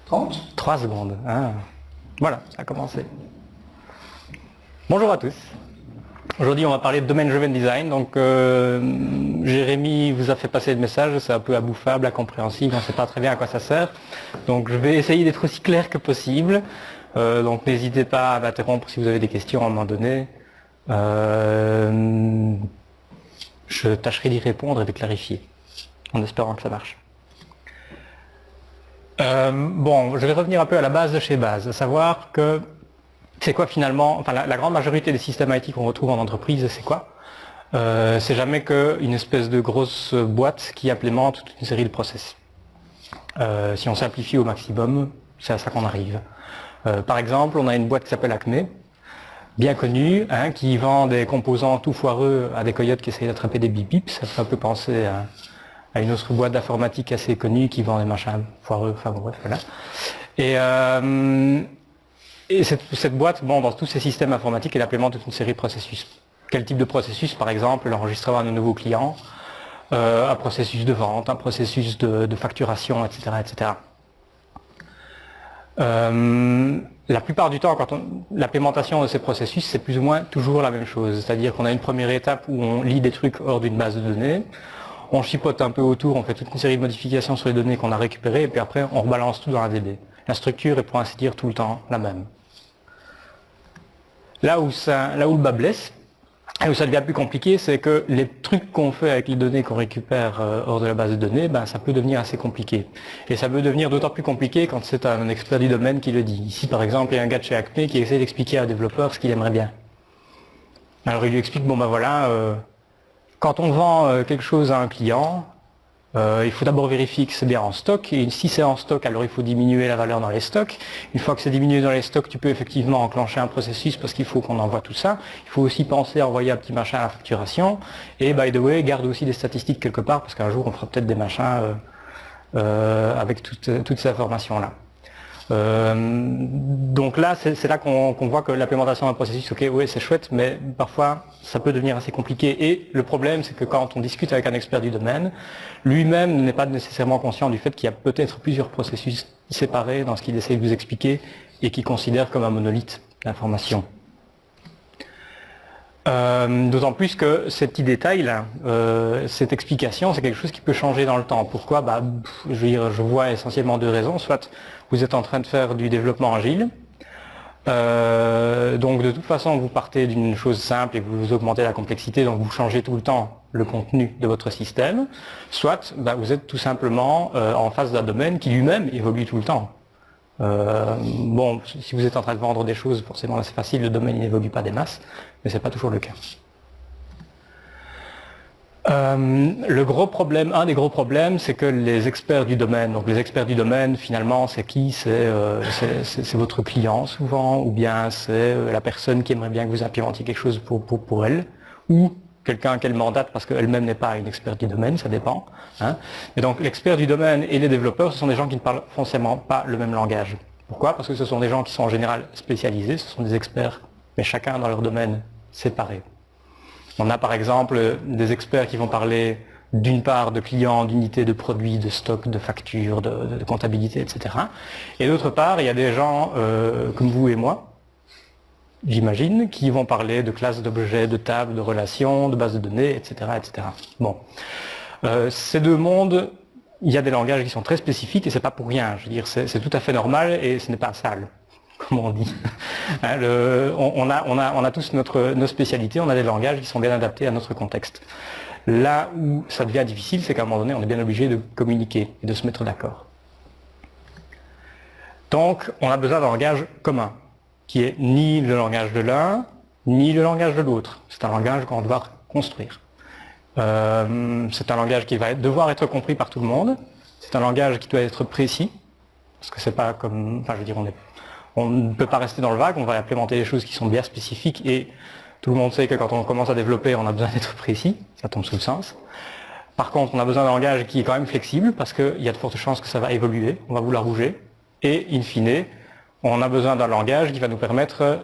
30. 3 secondes. Ah. Voilà, ça a commencé. Bonjour à tous. Aujourd'hui, on va parler de domaine-driven design. Donc, Jérémy vous a fait passer le message. C'est un peu abouffable, incompréhensible. On ne sait pas très bien à quoi ça sert. Donc, je vais essayer d'être aussi clair que possible. Donc, n'hésitez pas à m'interrompre si vous avez des questions à un moment donné. Je tâcherai d'y répondre et de clarifier, en espérant que ça marche. Bon, je vais revenir un peu à la base de chez base, à savoir que c'est quoi finalement, enfin la grande majorité des systèmes IT qu'on retrouve en entreprise, c'est quoi? C'est jamais qu'une espèce de grosse boîte qui implémente toute une série de process. Si on simplifie au maximum, c'est à ça qu'on arrive. Par exemple, on a une boîte qui s'appelle Acme, bien connue, hein, qui vend des composants tout foireux à des coyotes qui essayent d'attraper des bip-bips. Ça fait un peu penser à une autre boîte d'informatique assez connue qui vend des machins foireux, enfin bon, bref, voilà. Et cette boîte, bon, dans tous ces systèmes informatiques, elle implémente toute une série de processus. Quel type de processus? Par exemple, l'enregistrement de nouveaux clients, un processus de vente, un processus de facturation, etc., etc. La plupart du temps, quand l'implémentation de ces processus, c'est plus ou moins toujours la même chose. C'est-à-dire qu'on a une première étape où on lit des trucs hors d'une base de données, on chipote un peu autour, on fait toute une série de modifications sur les données qu'on a récupérées, et puis après, on rebalance tout dans la DB. La structure est pour ainsi dire tout le temps la même. Là où le bas blesse, et où ça devient plus compliqué, c'est que les trucs qu'on fait avec les données qu'on récupère hors de la base de données, ben, ça peut devenir assez compliqué. Et ça peut devenir d'autant plus compliqué quand c'est un expert du domaine qui le dit. Ici, par exemple, il y a un gars de chez Acme qui essaie d'expliquer à un développeur ce qu'il aimerait bien. Alors il lui explique, bon ben voilà, quand on vend quelque chose à un client, il faut d'abord vérifier que c'est bien en stock, et si c'est en stock, alors il faut diminuer la valeur dans les stocks. Une fois que c'est diminué dans les stocks, tu peux effectivement enclencher un processus parce qu'il faut qu'on envoie tout ça. Il faut aussi penser à envoyer un petit machin à la facturation. Et by the way, garde aussi des statistiques quelque part, parce qu'un jour on fera peut-être des machins avec toutes ces informations-là. Donc là, c'est là qu'on voit que l'implémentation d'un processus, ok, oui, c'est chouette, mais parfois, ça peut devenir assez compliqué. Et le problème, c'est que quand on discute avec un expert du domaine, lui-même n'est pas nécessairement conscient du fait qu'il y a peut-être plusieurs processus séparés dans ce qu'il essaie de vous expliquer et qu'il considère comme un monolithe d'information. D'autant plus que ces petits détails-là, cette explication, c'est quelque chose qui peut changer dans le temps. Pourquoi? Je veux dire, je vois essentiellement deux raisons. Soit vous êtes en train de faire du développement agile, donc de toute façon vous partez d'une chose simple et vous augmentez la complexité, donc vous changez tout le temps le contenu de votre système. Soit vous êtes tout simplement en face d'un domaine qui lui-même évolue tout le temps. Bon, si vous êtes en train de vendre des choses, forcément c'est facile, le domaine n'évolue pas des masses, mais c'est pas toujours le cas. Le gros problème, un des gros problèmes, c'est que les experts du domaine, donc les experts du domaine, finalement, c'est qui? C'est votre client souvent, ou bien c'est la personne qui aimerait bien que vous implémentiez quelque chose pour elle, ou quelqu'un qu'elle mandate parce qu'elle-même n'est pas une experte du domaine, ça dépend. Hein. Et donc l'expert du domaine et les développeurs, ce sont des gens qui ne parlent forcément pas le même langage. Pourquoi? Parce que ce sont des gens qui sont en général spécialisés, ce sont des experts, mais chacun dans leur domaine séparé. On a par exemple des experts qui vont parler d'une part de clients, d'unités, de produits, de stocks, de factures, de comptabilité, etc. Et d'autre part, il y a des gens comme vous et moi, j'imagine, qui vont parler de classes d'objets, de tables, de relations, de bases de données, etc. etc. Bon. Ces deux mondes, il y a des langages qui sont très spécifiques et c'est pas pour rien. Je veux dire, c'est tout à fait normal et ce n'est pas sale, comme on dit. Hein, on a tous nos spécialités, on a des langages qui sont bien adaptés à notre contexte. Là où ça devient difficile, c'est qu'à un moment donné, on est bien obligé de communiquer et de se mettre d'accord. Donc, on a besoin d'un langage commun, qui est ni le langage de l'un, ni le langage de l'autre. C'est un langage qu'on doit construire. C'est un langage qui va devoir être compris par tout le monde. C'est un langage qui doit être précis, parce que c'est pas comme, enfin je veux dire, on ne peut pas rester dans le vague, on va implémenter des choses qui sont bien spécifiques et tout le monde sait que quand on commence à développer, on a besoin d'être précis, ça tombe sous le sens. Par contre, on a besoin d'un langage qui est quand même flexible parce qu'il y a de fortes chances que ça va évoluer, on va vouloir bouger. Et in fine, on a besoin d'un langage qui va nous permettre,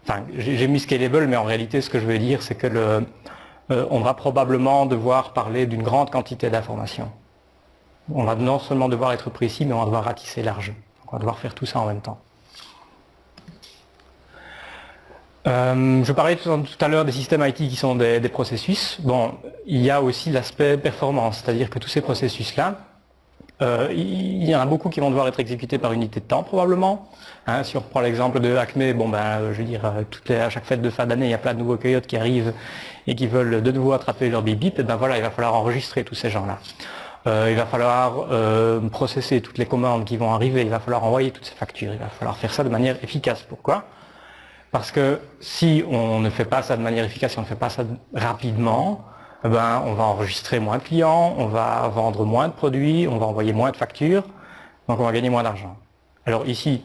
enfin j'ai mis scalable, mais en réalité ce que je veux dire c'est que on va probablement devoir parler d'une grande quantité d'informations. On va non seulement devoir être précis, mais on va devoir ratisser large. Donc on va devoir faire tout ça en même temps. Je parlais tout à l'heure des systèmes IT qui sont des processus. Bon, il y a aussi l'aspect performance, c'est-à-dire que tous ces processus-là, il y en a beaucoup qui vont devoir être exécutés par unité de temps probablement. Hein, si on reprend l'exemple de Acme, bon ben, je veux dire, à chaque fête de fin d'année, il y a plein de nouveaux coyotes qui arrivent et qui veulent de nouveau attraper leur bip bip, et ben voilà, il va falloir enregistrer tous ces gens-là. Il va falloir processer toutes les commandes qui vont arriver, il va falloir envoyer toutes ces factures, il va falloir faire ça de manière efficace. Pourquoi ? Parce que si on ne fait pas ça de manière efficace, si on ne fait pas ça rapidement, ben, on va enregistrer moins de clients, on va vendre moins de produits, on va envoyer moins de factures, donc on va gagner moins d'argent. Alors ici,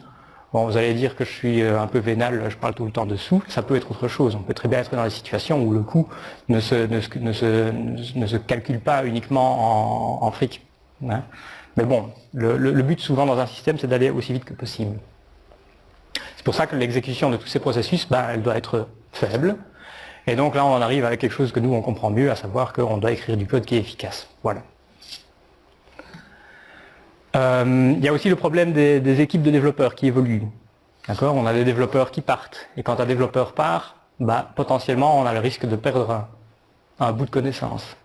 bon, vous allez dire que je suis un peu vénal, je parle tout le temps de sous, ça peut être autre chose. On peut très bien être dans des situations où le coût ne se calcule pas uniquement en fric. Hein. Mais bon, le but souvent dans un système, c'est d'aller aussi vite que possible. C'est pour ça que l'exécution de tous ces processus, ben, elle doit être faible. Et donc là, on en arrive avec quelque chose que nous, on comprend mieux, à savoir qu'on doit écrire du code qui est efficace. Voilà. Il y a aussi le problème des équipes de développeurs qui évoluent. D'accord ? On a des développeurs qui partent. Et quand un développeur part, bah, potentiellement, on a le risque de perdre un bout de connaissance.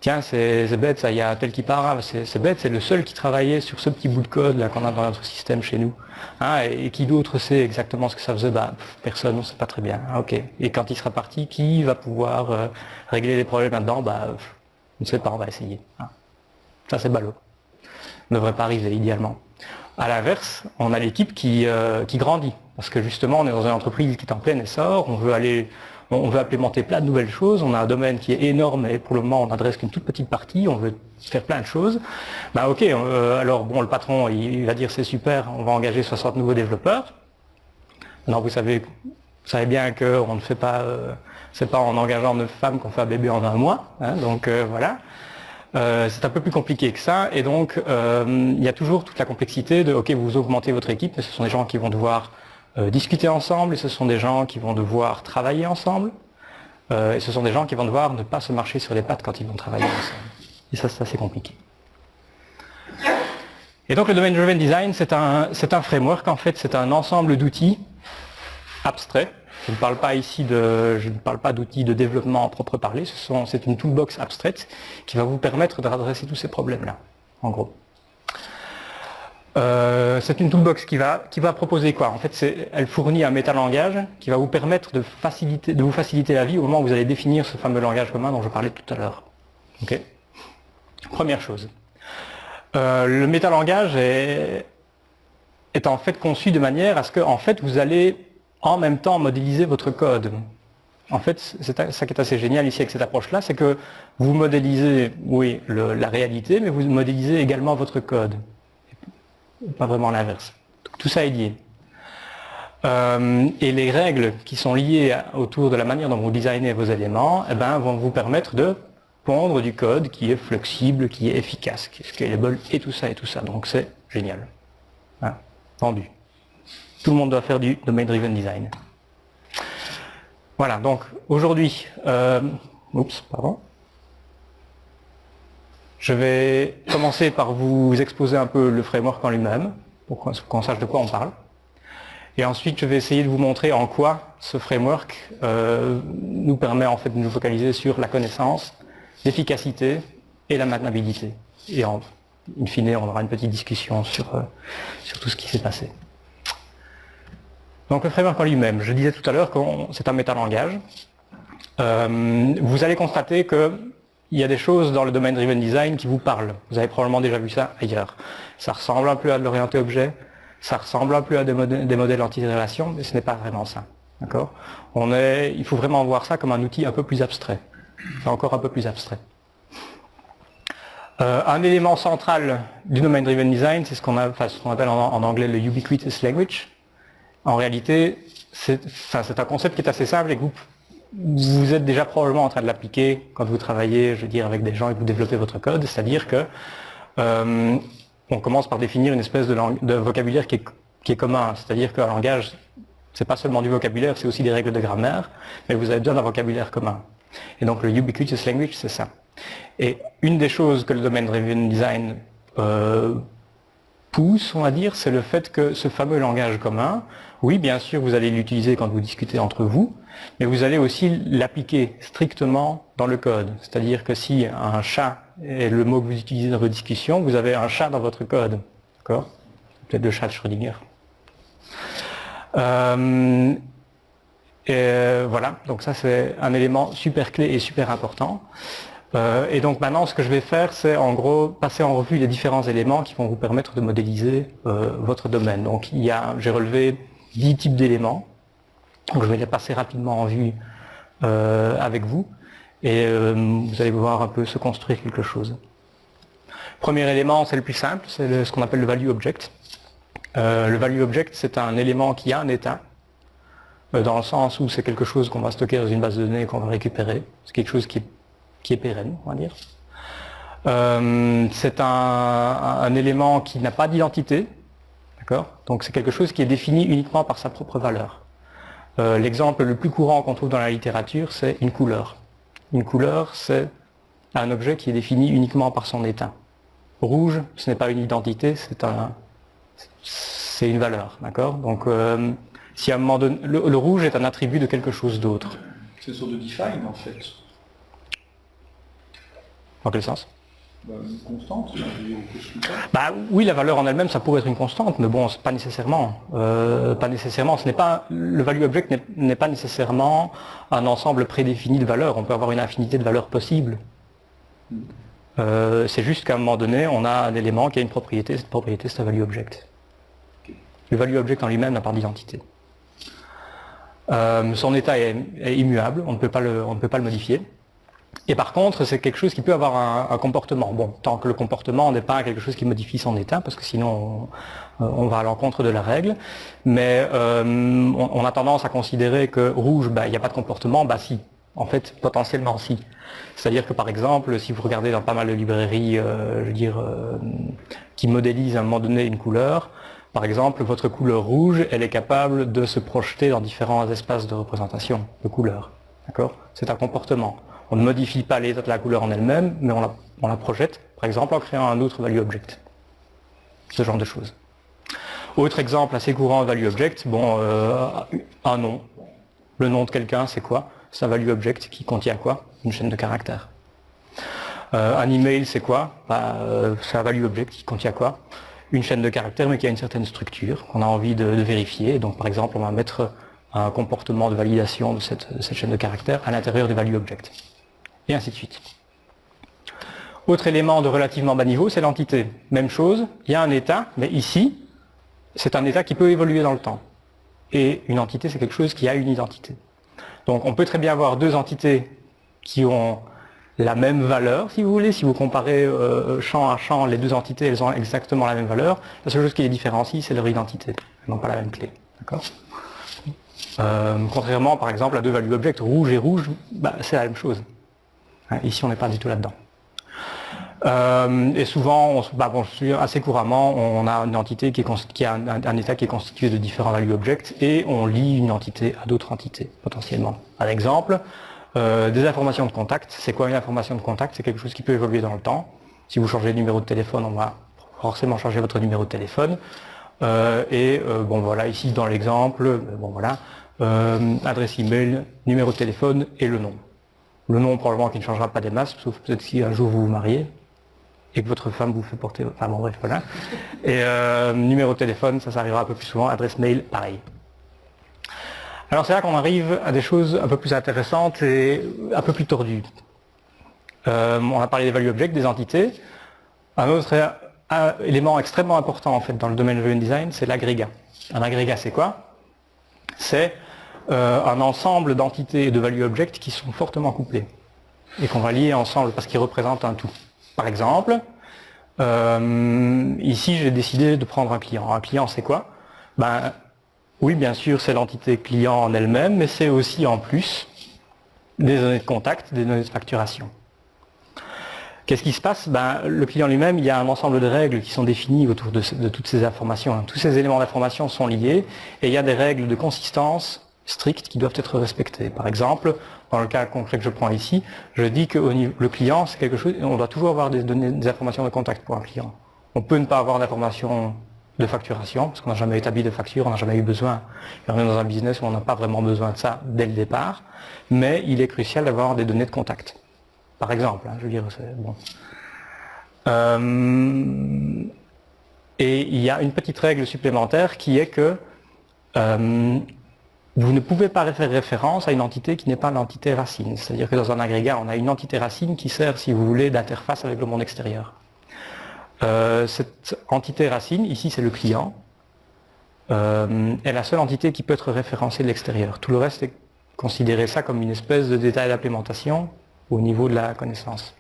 Tiens, c'est bête, ça, il y a tel qui part, c'est bête, c'est le seul qui travaillait sur ce petit bout de code là qu'on a dans notre système chez nous. Hein, et qui d'autre sait exactement ce que ça faisait? Bah, personne, on ne sait pas très bien. Ah, ok. Et quand il sera parti, qui va pouvoir régler les problèmes là-dedans? Bah, on ne sait pas, on va essayer. Hein. Ça, c'est ballot. Ne devrait pas arriver, idéalement. À l'inverse, on a l'équipe qui grandit. Parce que justement, on est dans une entreprise qui est en plein essor, on veut implémenter plein de nouvelles choses, on a un domaine qui est énorme et pour le moment on n'adresse qu'une toute petite partie, on veut faire plein de choses. Bah ok, alors bon, le patron il va dire c'est super, on va engager 60 nouveaux développeurs. Non, vous savez bien qu'on ne fait pas, c'est pas en engageant 9 femmes qu'on fait un bébé en un mois, hein, donc voilà. C'est un peu plus compliqué que ça, et donc il y a toujours toute la complexité de ok, vous augmentez votre équipe, mais ce sont des gens qui vont devoir discuter ensemble, et ce sont des gens qui vont devoir travailler ensemble, et ce sont des gens qui vont devoir ne pas se marcher sur les pattes quand ils vont travailler ensemble. Et ça, c'est assez compliqué. Et donc le Domain Driven Design, c'est un framework, en fait, c'est un ensemble d'outils abstraits. Je ne parle pas ici d'outils de développement en propre parler, c'est une toolbox abstraite qui va vous permettre d'adresser tous ces problèmes-là, en gros. C'est une toolbox qui va proposer quoi? En fait, elle fournit un métalangage qui va vous permettre de vous faciliter la vie au moment où vous allez définir ce fameux langage commun dont je parlais tout à l'heure. Okay. Première chose. Le métalangage est en fait conçu de manière à ce que en fait, vous allez en même temps modéliser votre code. En fait, c'est ça qui est assez génial ici avec cette approche-là, c'est que vous modélisez, oui, la réalité, mais vous modélisez également votre code. Pas vraiment l'inverse. Tout ça est lié. Et les règles qui sont liées autour de la manière dont vous designez vos éléments, eh ben, vont vous permettre de pondre du code qui est flexible, qui est efficace, qui est scalable, et tout ça, et tout ça. Donc c'est génial. Hein, vendu. Tout le monde doit faire du Domain Driven Design. Voilà, donc aujourd'hui, je vais commencer par vous exposer un peu le framework en lui-même, pour qu'on sache de quoi on parle. Et ensuite, je vais essayer de vous montrer en quoi ce framework nous permet en fait de nous focaliser sur la connaissance, l'efficacité et la maintenabilité. Et in fine, on aura une petite discussion sur tout ce qui s'est passé. Donc le framework en lui-même, je disais tout à l'heure que c'est un métalangage. Vous allez constater que il y a des choses dans le Domain Driven Design qui vous parlent. Vous avez probablement déjà vu ça ailleurs. Ça ressemble un peu à de l'orienté objet, ça ressemble un peu à des modèles anti-relation, mais ce n'est pas vraiment ça. D'accord ? Il faut vraiment voir ça comme un outil un peu plus abstrait. Enfin, encore un peu plus abstrait. Un élément central du Domain Driven Design, c'est ce qu'on appelle en anglais le Ubiquitous Language. En réalité, c'est un concept qui est assez simple et que vous êtes déjà probablement en train de l'appliquer quand vous travaillez, je veux dire, avec des gens et que vous développez votre code, c'est-à-dire que on commence par définir une espèce de vocabulaire qui est commun, c'est-à-dire qu'un langage, c'est pas seulement du vocabulaire, c'est aussi des règles de grammaire, mais vous avez besoin d'un vocabulaire commun. Et donc le Ubiquitous Language, c'est ça. Et une des choses que le domaine driven design pousse, on va dire, c'est le fait que ce fameux langage commun, oui, bien sûr, vous allez l'utiliser quand vous discutez entre vous, mais vous allez aussi l'appliquer strictement dans le code. C'est-à-dire que si un chat est le mot que vous utilisez dans vos discussions, vous avez un chat dans votre code. D'accord ? Peut-être le chat de Schrödinger. Voilà, donc ça c'est un élément super clé et super important. Et donc maintenant ce que je vais faire c'est en gros passer en revue les différents éléments qui vont vous permettre de modéliser votre domaine. Donc j'ai relevé 10 types d'éléments, donc je vais les passer rapidement en vue avec vous et vous allez voir un peu se construire quelque chose. Premier élément, c'est le plus simple, c'est ce qu'on appelle le value object. Le value object c'est un élément qui a un état, dans le sens où c'est quelque chose qu'on va stocker dans une base de données et qu'on va récupérer. C'est quelque chose qui est pérenne, on va dire. C'est un élément qui n'a pas d'identité, d'accord ? Donc c'est quelque chose qui est défini uniquement par sa propre valeur. L'exemple le plus courant qu'on trouve dans la littérature, c'est une couleur. Une couleur, c'est un objet qui est défini uniquement par son état. Rouge, ce n'est pas une identité, c'est une valeur, d'accord ? Donc si à un moment donné, le rouge est un attribut de quelque chose d'autre. C'est une sorte de define en fait. Dans quel sens ? Une constante, oui, la valeur en elle-même, ça pourrait être une constante, mais bon, pas nécessairement. Pas nécessairement. Le value object n'est pas nécessairement un ensemble prédéfini de valeurs. On peut avoir une infinité de valeurs possibles. C'est juste qu'à un moment donné, on a un élément qui a une propriété. Cette propriété, c'est un value object. Le value object en lui-même n'a pas d'identité. Son état est immuable. On ne peut pas le modifier. Et par contre, c'est quelque chose qui peut avoir un comportement. Bon, tant que le comportement n'est pas quelque chose qui modifie son état, parce que sinon on va à l'encontre de la règle. Mais on a tendance à considérer que rouge, il n'y a pas de comportement, si. En fait, potentiellement si. C'est-à-dire que par exemple, si vous regardez dans pas mal de librairies, qui modélisent à un moment donné une couleur, par exemple, votre couleur rouge, elle est capable de se projeter dans différents espaces de représentation de couleurs. D'accord ? C'est un comportement. On ne modifie pas l'état de la couleur en elle-même, mais on la projette, par exemple, en créant un autre value object. Ce genre de choses. Autre exemple assez courant de value object, un nom. Le nom de quelqu'un, c'est quoi ? C'est un value object qui contient quoi ? Une chaîne de caractères. Un email, c'est quoi ? C'est un value object qui contient quoi ? Une chaîne de caractères, mais qui a une certaine structure, qu'on a envie de vérifier. Donc, par exemple, on va mettre un comportement de validation de cette chaîne de caractères à l'intérieur du value object. Et ainsi de suite. Autre élément de relativement bas niveau, c'est l'entité. Même chose, il y a un état, mais ici, c'est un état qui peut évoluer dans le temps. Et une entité, c'est quelque chose qui a une identité. Donc on peut très bien avoir deux entités qui ont la même valeur, si vous voulez. Si vous comparez champ à champ, les deux entités, elles ont exactement la même valeur. La seule chose qui les différencie, c'est leur identité. Elles n'ont pas la même clé. D'accord ? Contrairement, par exemple, à deux value objects, rouge et rouge, c'est la même chose. Ici, on n'est pas du tout là-dedans. Et souvent, assez couramment, on a une entité qui a un état qui est constitué de différents value objects et on lie une entité à d'autres entités, potentiellement. Un exemple, des informations de contact. C'est quoi une information de contact ? C'est quelque chose qui peut évoluer dans le temps. Si vous changez de numéro de téléphone, on va forcément changer votre numéro de téléphone. Ici dans l'exemple, adresse email, numéro de téléphone et le nom. Le nom probablement qui ne changera pas des masses, sauf peut-être si un jour vous vous mariez et que votre femme vous fait porter... Enfin bon bref, voilà. Et numéro de téléphone, ça arrivera un peu plus souvent, adresse mail, pareil. Alors c'est là qu'on arrive à des choses un peu plus intéressantes et un peu plus tordues. On a parlé des value objects, des entités. Un autre élément extrêmement important en fait dans le domaine driven design, c'est l'agrégat. Un agrégat, c'est quoi ? C'est un ensemble d'entités et de value objects qui sont fortement couplés et qu'on va lier ensemble parce qu'ils représentent un tout. Par exemple, ici j'ai décidé de prendre un client. Un client, c'est quoi ? Oui, bien sûr, c'est l'entité client en elle-même, mais c'est aussi en plus des données de contact, des données de facturation. Qu'est-ce qui se passe ? Le client lui-même, il y a un ensemble de règles qui sont définies autour de toutes ces informations. Tous ces éléments d'information sont liés et il y a des règles de consistance strictes qui doivent être respectées. Par exemple, dans le cas concret que je prends ici, je dis que le client, c'est quelque chose, on doit toujours avoir des informations de contact pour un client. On peut ne pas avoir d'informations de facturation, parce qu'on n'a jamais établi de facture, on n'a jamais eu besoin. On est dans un business où on n'a pas vraiment besoin de ça dès le départ, mais il est crucial d'avoir des données de contact. Par exemple, je veux dire, c'est bon. Et il y a une petite règle supplémentaire qui est que vous ne pouvez pas faire référence à une entité qui n'est pas l'entité racine. C'est-à-dire que dans un agrégat, on a une entité racine qui sert, si vous voulez, d'interface avec le monde extérieur. Cette entité racine, ici c'est le client, est la seule entité qui peut être référencée de l'extérieur. Tout le reste est considéré ça comme une espèce de détail d'implémentation au niveau de la connaissance.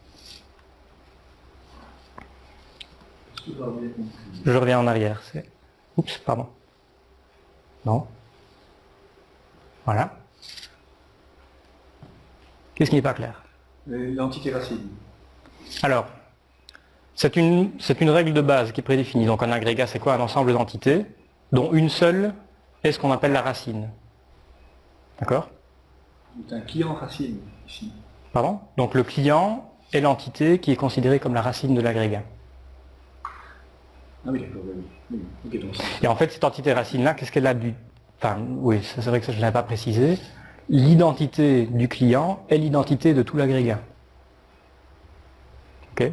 Je reviens en arrière. Oups, pardon. Non. Voilà. Qu'est-ce qui n'est pas clair? L'entité racine. Alors, c'est une règle de base qui est prédéfinie. Donc un agrégat, c'est quoi? Un ensemble d'entités dont une seule est ce qu'on appelle la racine. D'accord? C'est un client racine, ici. Pardon? Donc le client est l'entité qui est considérée comme la racine de l'agrégat. Ah oui, d'accord, oui. Okay, donc et en fait, cette entité racine-là, qu'est-ce qu'elle a du... Enfin, oui, c'est vrai que ça, je ne l'avais pas précisé. L'identité du client est l'identité de tout l'agrégat. Ok?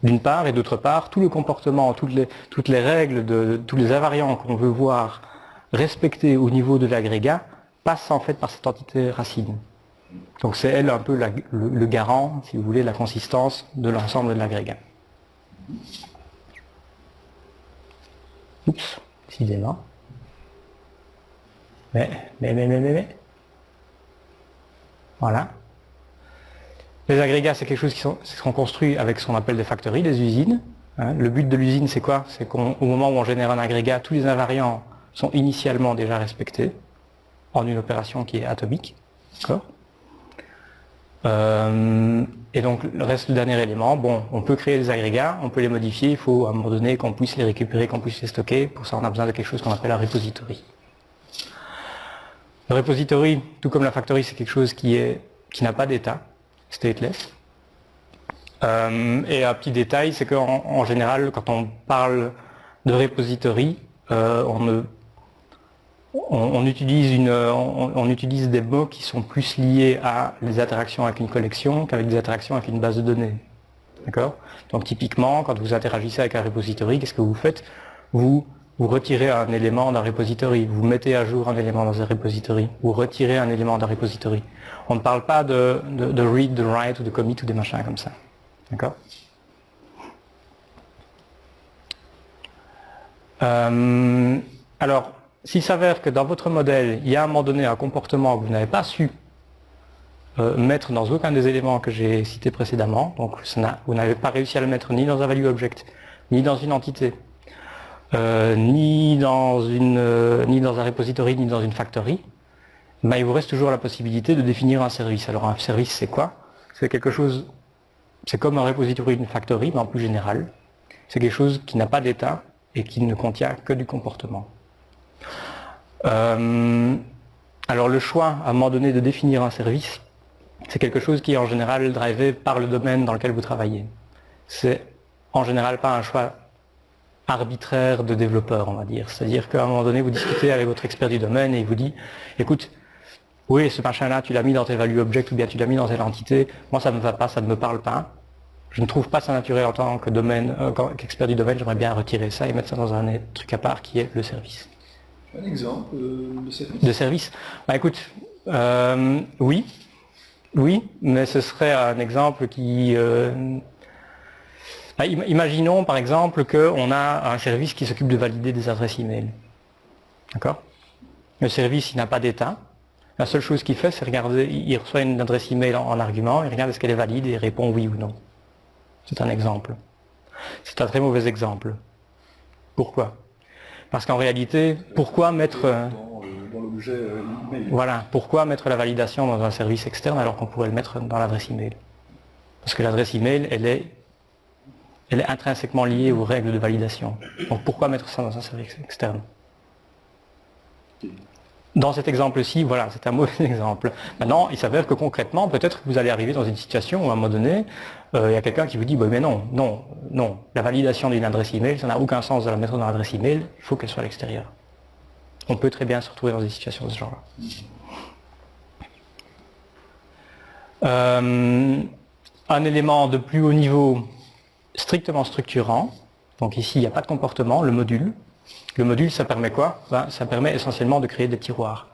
D'une part, et d'autre part, tout le comportement, toutes les règles, tous les invariants qu'on veut voir respectés au niveau de l'agrégat passent en fait par cette entité racine. Donc c'est elle un peu le garant, si vous voulez, de la consistance de l'ensemble de l'agrégat. Oups, décidément. Mais. Voilà. Les agrégats, c'est quelque chose qui sont construits avec ce qu'on appelle des factories, des usines. Le but de l'usine, c'est quoi? C'est qu'au moment où on génère un agrégat, tous les invariants sont initialement déjà respectés en une opération qui est atomique. D'accord? Et donc, le dernier élément, bon, on peut créer des agrégats, on peut les modifier, il faut à un moment donné qu'on puisse les récupérer, qu'on puisse les stocker. Pour ça, on a besoin de quelque chose qu'on appelle un repository. Le repository, tout comme la factory, c'est quelque chose qui n'a pas d'état, stateless. Et un petit détail, c'est qu'en général, quand on parle de repository, on utilise des mots qui sont plus liés à les interactions avec une collection qu'avec des interactions avec une base de données. D'accord? Donc typiquement, quand vous interagissez avec un repository, qu'est-ce que vous faites? Vous retirez un élément d'un repository, vous mettez à jour un élément dans un repository, vous retirez un élément d'un repository. On ne parle pas de read, de write ou de commit ou des machins comme ça. D'accord? Alors, s'il s'avère que dans votre modèle, il y a à un moment donné un comportement que vous n'avez pas su mettre dans aucun des éléments que j'ai cités précédemment, donc vous n'avez pas réussi à le mettre ni dans un value object, ni dans une entité, ni dans un repository, ni dans une factory, ben, il vous reste toujours la possibilité de définir un service. Alors un service, c'est quoi? C'est quelque chose, c'est comme un repository d'une factory, mais en plus général. C'est quelque chose qui n'a pas d'état et qui ne contient que du comportement. Alors le choix, à un moment donné, de définir un service, c'est quelque chose qui est en général drivé par le domaine dans lequel vous travaillez. C'est en général pas un choix arbitraire de développeur, on va dire. C'est-à-dire qu'à un moment donné, vous discutez avec votre expert du domaine et il vous dit, écoute, oui, ce machin-là, tu l'as mis dans tes value object ou bien tu l'as mis dans telle entité, moi ça ne me va pas, ça ne me parle pas. Je ne trouve pas ça naturel en tant qu'expert du domaine, j'aimerais bien retirer ça et mettre ça dans un truc à part qui est le service. Un exemple de service? De service? Bah écoute, oui, mais ce serait un exemple qui... imaginons par exemple qu'on a un service qui s'occupe de valider des adresses email. D'accord? Le service, il n'a pas d'état. La seule chose qu'il fait, c'est regarder, il reçoit une adresse email en argument, il regarde est-ce qu'elle est valide et il répond oui ou non. C'est un exemple. C'est un très mauvais exemple. Pourquoi? Parce qu'en réalité, pourquoi mettre... Dans l'objet email. Voilà, pourquoi mettre la validation dans un service externe alors qu'on pourrait le mettre dans l'adresse email? Parce que l'adresse email, elle est intrinsèquement liée aux règles de validation. Donc pourquoi mettre ça dans un service externe? Dans cet exemple-ci, voilà, c'est un mauvais exemple. Maintenant, il s'avère que concrètement, peut-être que vous allez arriver dans une situation où à un moment donné, il y a quelqu'un qui vous dit, bah, mais non, non, non, la validation d'une adresse email, ça n'a aucun sens de la mettre dans l'adresse email, il faut qu'elle soit à l'extérieur. On peut très bien se retrouver dans des situations de ce genre-là. Un élément de plus haut niveau strictement structurant, donc ici il n'y a pas de comportement, le module. Le module, ça permet quoi? Ça permet essentiellement de créer des tiroirs.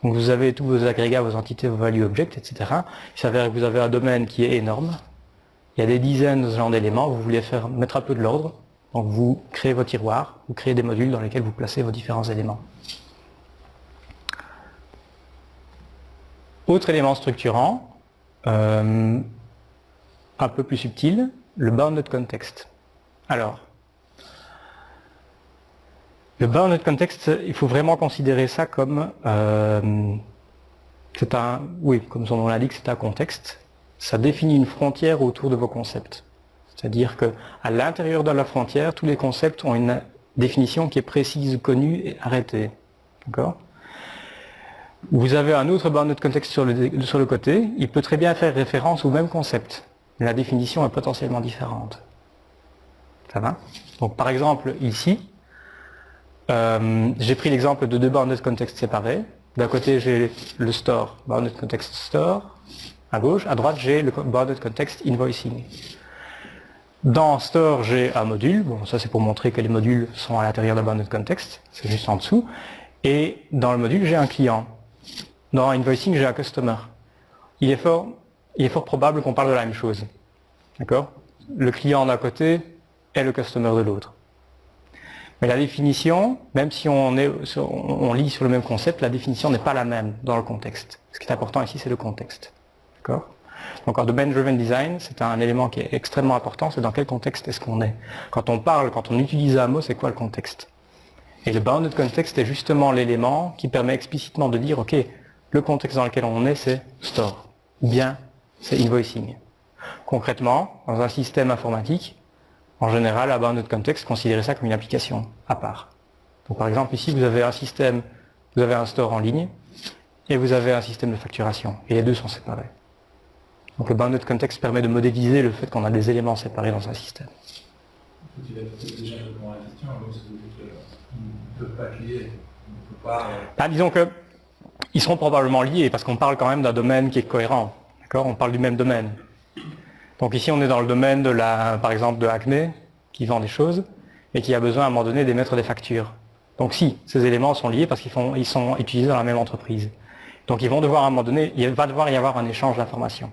Donc vous avez tous vos agrégats, vos entités, vos value objects, etc. Il s'avère que vous avez un domaine qui est énorme. Il y a des dizaines de ce genre d'éléments. Vous voulez mettre un peu de l'ordre. Donc vous créez vos tiroirs, vous créez des modules dans lesquels vous placez vos différents éléments. Autre élément structurant, un peu plus subtil, le bounded context. Alors, le bounded context, il faut vraiment considérer ça comme, comme son nom l'indique, c'est un contexte. Ça définit une frontière autour de vos concepts. C'est-à-dire que à l'intérieur de la frontière, tous les concepts ont une définition qui est précise, connue et arrêtée. D'accord ? Vous avez un autre bounded context sur le côté, il peut très bien faire référence au même concept, mais la définition est potentiellement différente. Ça va ? Donc par exemple, ici, j'ai pris l'exemple de deux bounded contexts séparés. D'un côté, j'ai le store, bounded context store, à gauche. À droite, j'ai le bounded context invoicing. Dans store, j'ai un module. Bon, ça c'est pour montrer que les modules sont à l'intérieur de bounded context. C'est juste en dessous. Et dans le module, j'ai un client. Dans invoicing, j'ai un customer. Il est fort probable qu'on parle de la même chose. D'accord ? Le client d'un côté est le customer de l'autre. Mais la définition, même si on lit sur le même concept, la définition n'est pas la même dans le contexte. Ce qui est important ici, c'est le contexte. D'accord ? Donc en domain-driven design, c'est un élément qui est extrêmement important, c'est dans quel contexte est-ce qu'on est. Quand on parle, quand on utilise un mot, c'est quoi le contexte? Et le bounded context est justement l'élément qui permet explicitement de dire, ok, le contexte dans lequel on est, c'est store, ou bien c'est invoicing. Concrètement, dans un système informatique, en général, un bounded context, considérez ça comme une application à part. Donc par exemple, ici, vous avez un système, vous avez un store en ligne, et vous avez un système de facturation, et les deux sont séparés. Donc le bounded context permet de modéliser le fait qu'on a des éléments séparés dans un système. Tu vas déjà répondre à la question, donc c'est ne peuvent pas être liés, on ne peut pas... Disons que ils seront probablement liés, parce qu'on parle quand même d'un domaine qui est cohérent. D'accord ? On parle du même domaine. Donc ici on est dans le domaine de par exemple de Acme, qui vend des choses, et qui a besoin à un moment donné d'émettre des factures. Donc si, ces éléments sont liés parce qu'ils sont utilisés dans la même entreprise. Donc ils vont devoir à un moment donné, il va devoir y avoir un échange d'informations.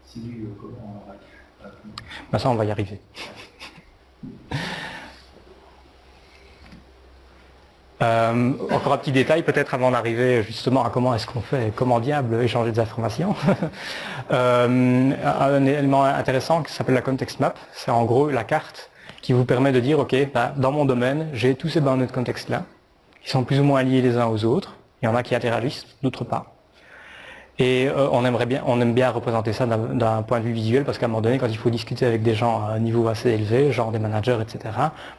Si oui, comment Ça on va y arriver. Encore un petit détail peut-être avant d'arriver justement à comment est-ce qu'on fait, comment diable échanger des informations. Un élément intéressant qui s'appelle la context map, c'est en gros la carte qui vous permet de dire ok, dans mon domaine j'ai tous ces bounded contextes là, qui sont plus ou moins liés les uns aux autres, il y en a qui interagissent, d'autres pas. Et on aime bien représenter ça d'un point de vue visuel, parce qu'à un moment donné, quand il faut discuter avec des gens à un niveau assez élevé, genre des managers, etc.,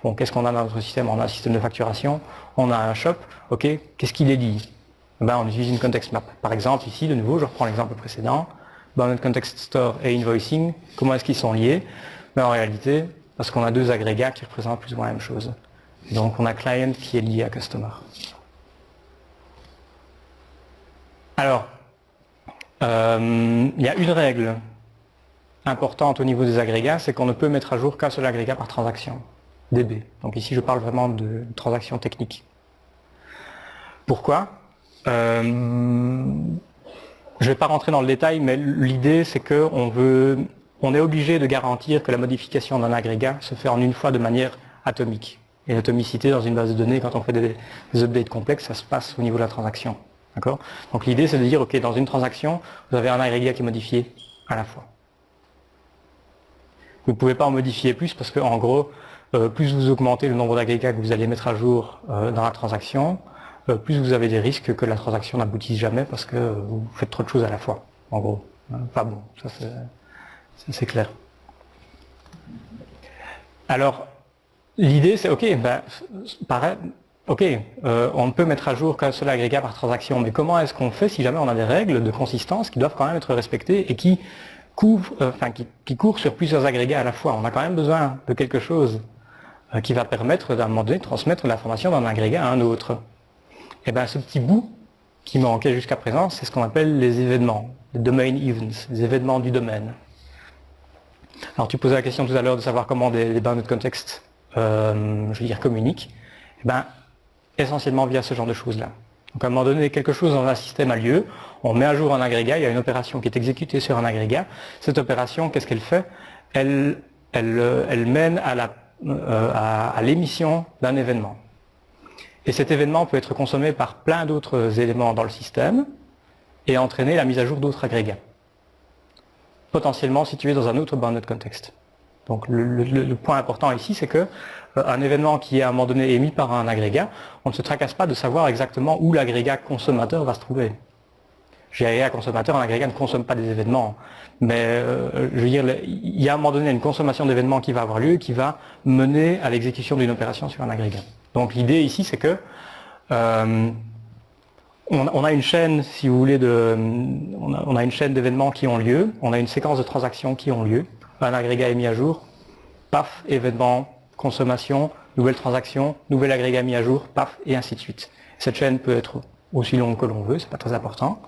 bon, qu'est-ce qu'on a dans notre système? On a un système de facturation, on a un shop, ok, qu'est-ce qu'il est dit? On utilise une context map. Par exemple, ici, de nouveau, je reprends l'exemple précédent, notre context store et invoicing, comment est-ce qu'ils sont liés? En réalité, parce qu'on a deux agrégats qui représentent plus ou moins la même chose. Donc on a client qui est lié à customer. Alors, il y a une règle importante au niveau des agrégats, c'est qu'on ne peut mettre à jour qu'un seul agrégat par transaction, DB. Donc ici je parle vraiment de transactions techniques. Pourquoi? Je ne vais pas rentrer dans le détail, mais l'idée c'est qu'on est obligé de garantir que la modification d'un agrégat se fait en une fois de manière atomique. Et l'atomicité dans une base de données, quand on fait des updates complexes, ça se passe au niveau de la transaction. D'accord ? Donc l'idée c'est de dire, ok, dans une transaction, vous avez un agrégat qui est modifié à la fois. Vous ne pouvez pas en modifier plus parce que, en gros, plus vous augmentez le nombre d'agrégats que vous allez mettre à jour dans la transaction, plus vous avez des risques que la transaction n'aboutisse jamais parce que vous faites trop de choses à la fois, en gros. Enfin bon, ça c'est clair. Alors, l'idée c'est, ok, ok, on peut mettre à jour qu'un seul agrégat par transaction, mais comment est-ce qu'on fait si jamais on a des règles de consistance qui doivent quand même être respectées et qui courent sur plusieurs agrégats à la fois? On a quand même besoin de quelque chose qui va permettre d'un moment donné de transmettre l'information d'un agrégat à un autre. Et bien ce petit bout qui manquait jusqu'à présent, c'est ce qu'on appelle les événements, les domain events, les événements du domaine. Alors tu posais la question tout à l'heure de savoir comment des bounded contexts, communiquent. Et ben, essentiellement via ce genre de choses-là. Donc à un moment donné, quelque chose dans un système a lieu, on met à jour un agrégat, il y a une opération qui est exécutée sur un agrégat. Cette opération, qu'est-ce qu'elle fait? Elle mène à l'émission d'un événement. Et cet événement peut être consommé par plein d'autres éléments dans le système et entraîner la mise à jour d'autres agrégats, potentiellement situés dans un autre bounded context. Donc le point important ici, c'est que un événement qui est à un moment donné émis par un agrégat, on ne se tracasse pas de savoir exactement où l'agrégat consommateur va se trouver. J'ai agrégat consommateur, un agrégat ne consomme pas des événements, mais je veux dire, il y a à un moment donné une consommation d'événements qui va avoir lieu, qui va mener à l'exécution d'une opération sur un agrégat. Donc l'idée ici, c'est que on a une chaîne, si vous voulez, on a une chaîne d'événements qui ont lieu, on a une séquence de transactions qui ont lieu, un agrégat est mis à jour, paf, événement, consommation, nouvelle transaction, nouvel agrégat mis à jour, paf, et ainsi de suite. Cette chaîne peut être aussi longue que l'on veut, c'est pas très important.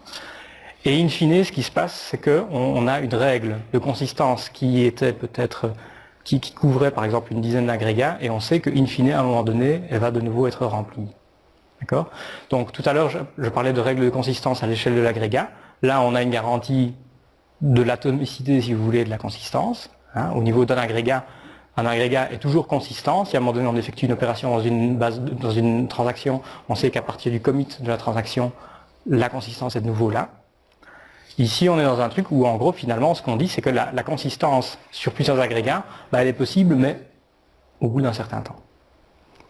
Et in fine, ce qui se passe, c'est qu'on a une règle de consistance qui était peut-être, qui couvrait par exemple une dizaine d'agrégats, et on sait que in fine, à un moment donné, elle va de nouveau être remplie. D'accord? Donc tout à l'heure, je parlais de règles de consistance à l'échelle de l'agrégat. Là, on a une garantie de l'atomicité, si vous voulez, de la consistance. Au niveau d'un agrégat, un agrégat est toujours consistant. Si à un moment donné on effectue une opération dans une transaction, on sait qu'à partir du commit de la transaction, la consistance est de nouveau là. Ici, on est dans un truc où, en gros, finalement, ce qu'on dit, c'est que la consistance sur plusieurs agrégats, elle est possible, mais au bout d'un certain temps.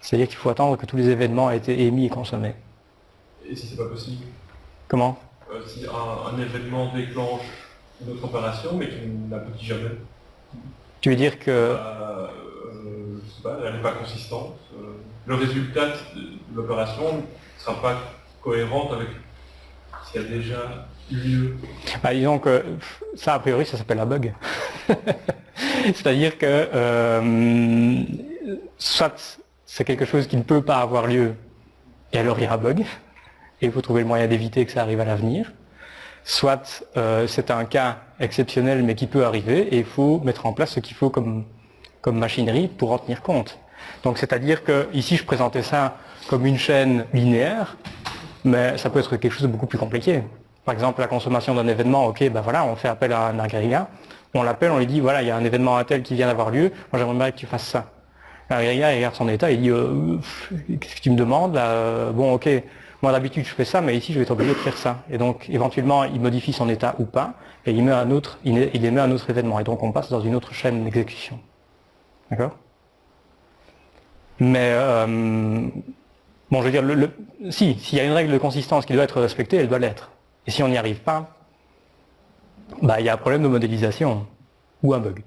C'est-à-dire qu'il faut attendre que tous les événements aient été émis et consommés. Et si c'est pas possible? Comment? Si un événement déclenche une autre opération, mais qui n'aboutit jamais. Tu veux dire que... je sais pas, elle n'est pas consistante. Le résultat de l'opération ne sera pas cohérent avec ce qui a déjà eu lieu. Disons que ça, a priori, ça s'appelle un bug. C'est-à-dire que soit c'est quelque chose qui ne peut pas avoir lieu, et alors il y a un bug, et il faut trouver le moyen d'éviter que ça arrive à l'avenir. Soit c'est un cas exceptionnel mais qui peut arriver, et il faut mettre en place ce qu'il faut comme machinerie pour en tenir compte. Donc c'est-à-dire que ici je présentais ça comme une chaîne linéaire, mais ça peut être quelque chose de beaucoup plus compliqué. Par exemple, la consommation d'un événement, ok, voilà, on fait appel à un agrégat, on l'appelle, on lui dit, voilà, il y a un événement à tel qui vient d'avoir lieu, moi j'aimerais que tu fasses ça. L'agrégat, il regarde son état, il dit, qu'est-ce que tu me demandes là? Bon, ok, moi d'habitude je fais ça, mais ici je vais être obligé de faire ça. Et donc, éventuellement, il modifie son état ou pas, et il émet un autre événement. Et donc, on passe dans une autre chaîne d'exécution. D'accord? Mais, bon, je veux dire, s'il y a une règle de consistance qui doit être respectée, elle doit l'être. Et si on n'y arrive pas, il y a un problème de modélisation ou un bug.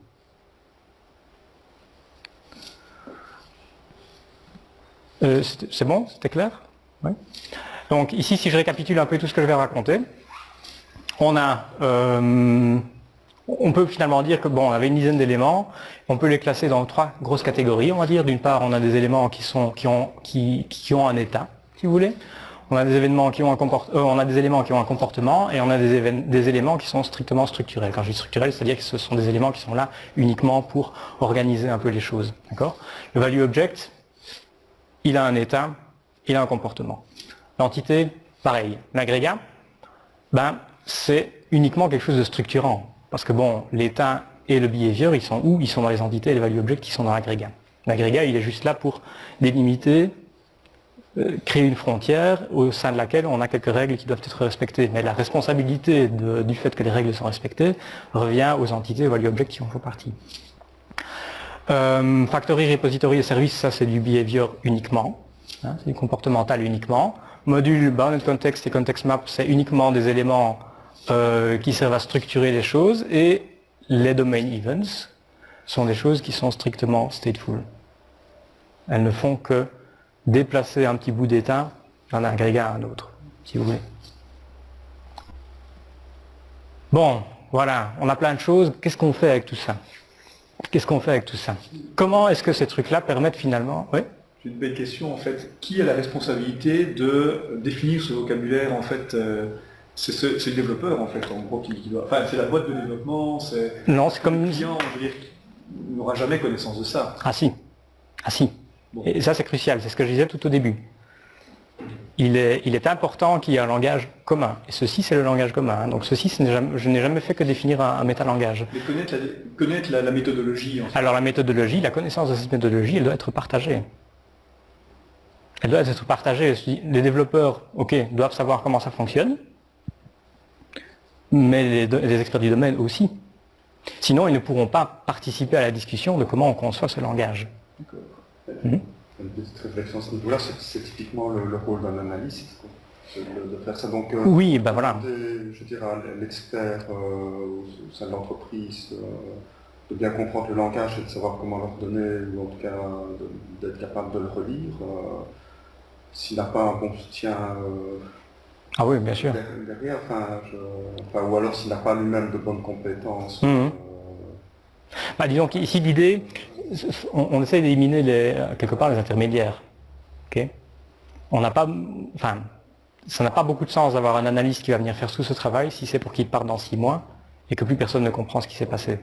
C'est bon? C'était clair? Oui. Donc ici, si je récapitule un peu tout ce que je vais raconter, on peut finalement dire que on avait une dizaine d'éléments, on peut les classer dans 3 grosses catégories, on va dire. D'une part, on a des éléments qui ont un état, si vous voulez. On a des événements qui ont on a des éléments qui ont un comportement, et on a des éléments qui sont strictement structurels. Quand je dis structurels, c'est-à-dire que ce sont des éléments qui sont là uniquement pour organiser un peu les choses. D'accord? Le value object, il a un état, il a un comportement. L'entité, pareil. L'agrégat, c'est uniquement quelque chose de structurant. Parce que l'état et le behavior, ils sont où? Ils sont dans les entités, et les value objects qui sont dans l'agrégat. L'agrégat, il est juste là pour délimiter, créer une frontière au sein de laquelle on a quelques règles qui doivent être respectées. Mais la responsabilité du fait que les règles sont respectées revient aux entités, aux value objects qui en font partie. Factory, repository et service, ça c'est du behavior uniquement, c'est du comportemental uniquement. Module, bounded context et context map, c'est uniquement des éléments qui servent à structurer les choses, et les domain events sont des choses qui sont strictement stateful. Elles ne font que déplacer un petit bout d'état d'un agrégat à un autre, si vous voulez. Bon, voilà, on a plein de choses. Qu'est-ce qu'on fait avec tout ça? Qu'est-ce qu'on fait avec tout ça? Comment est-ce que ces trucs-là permettent finalement... Oui. C'est une belle question en fait. Qui a la responsabilité de définir ce vocabulaire en fait c'est le développeur en fait, en gros, qui doit... Enfin, c'est la boîte de développement, c'est... Non, c'est comme... Le client, je veux dire, n'aura jamais connaissance de ça. Ah si. Ah si. Bon. Et ça c'est crucial, c'est ce que je disais tout au début. Il est important qu'il y ait un langage commun. Et ceci, c'est le langage commun. Hein. Donc ceci, je n'ai jamais fait que définir un métalangage. Mais connaître la méthodologie en fait. Alors la méthodologie, la connaissance de cette méthodologie, elle doit être partagée. Elle doit être partagée. Les développeurs, ok, doivent savoir comment ça fonctionne, mais les experts du domaine aussi. Sinon, ils ne pourront pas participer à la discussion de comment on conçoit ce langage. Une petite réflexion à ce niveau-là, c'est typiquement le rôle d'un analyste, quoi. De faire ça. Donc, oui, ben voilà. Je dirais à l'expert au sein de l'entreprise, de bien comprendre le langage et de savoir comment leur donner, ou en tout cas d'être capable de le relire. S'il n'a pas un bon soutien ah oui, bien sûr. derrière, ou alors s'il n'a pas lui-même de bonnes compétences. Bah, disons qu'ici l'idée, on essaie d'éliminer quelque part les intermédiaires. Okay, on n'a pas, enfin, ça n'a pas beaucoup de sens d'avoir un analyste qui va venir faire tout ce travail si c'est pour qu'il parte dans 6 mois et que plus personne ne comprend ce qui s'est passé.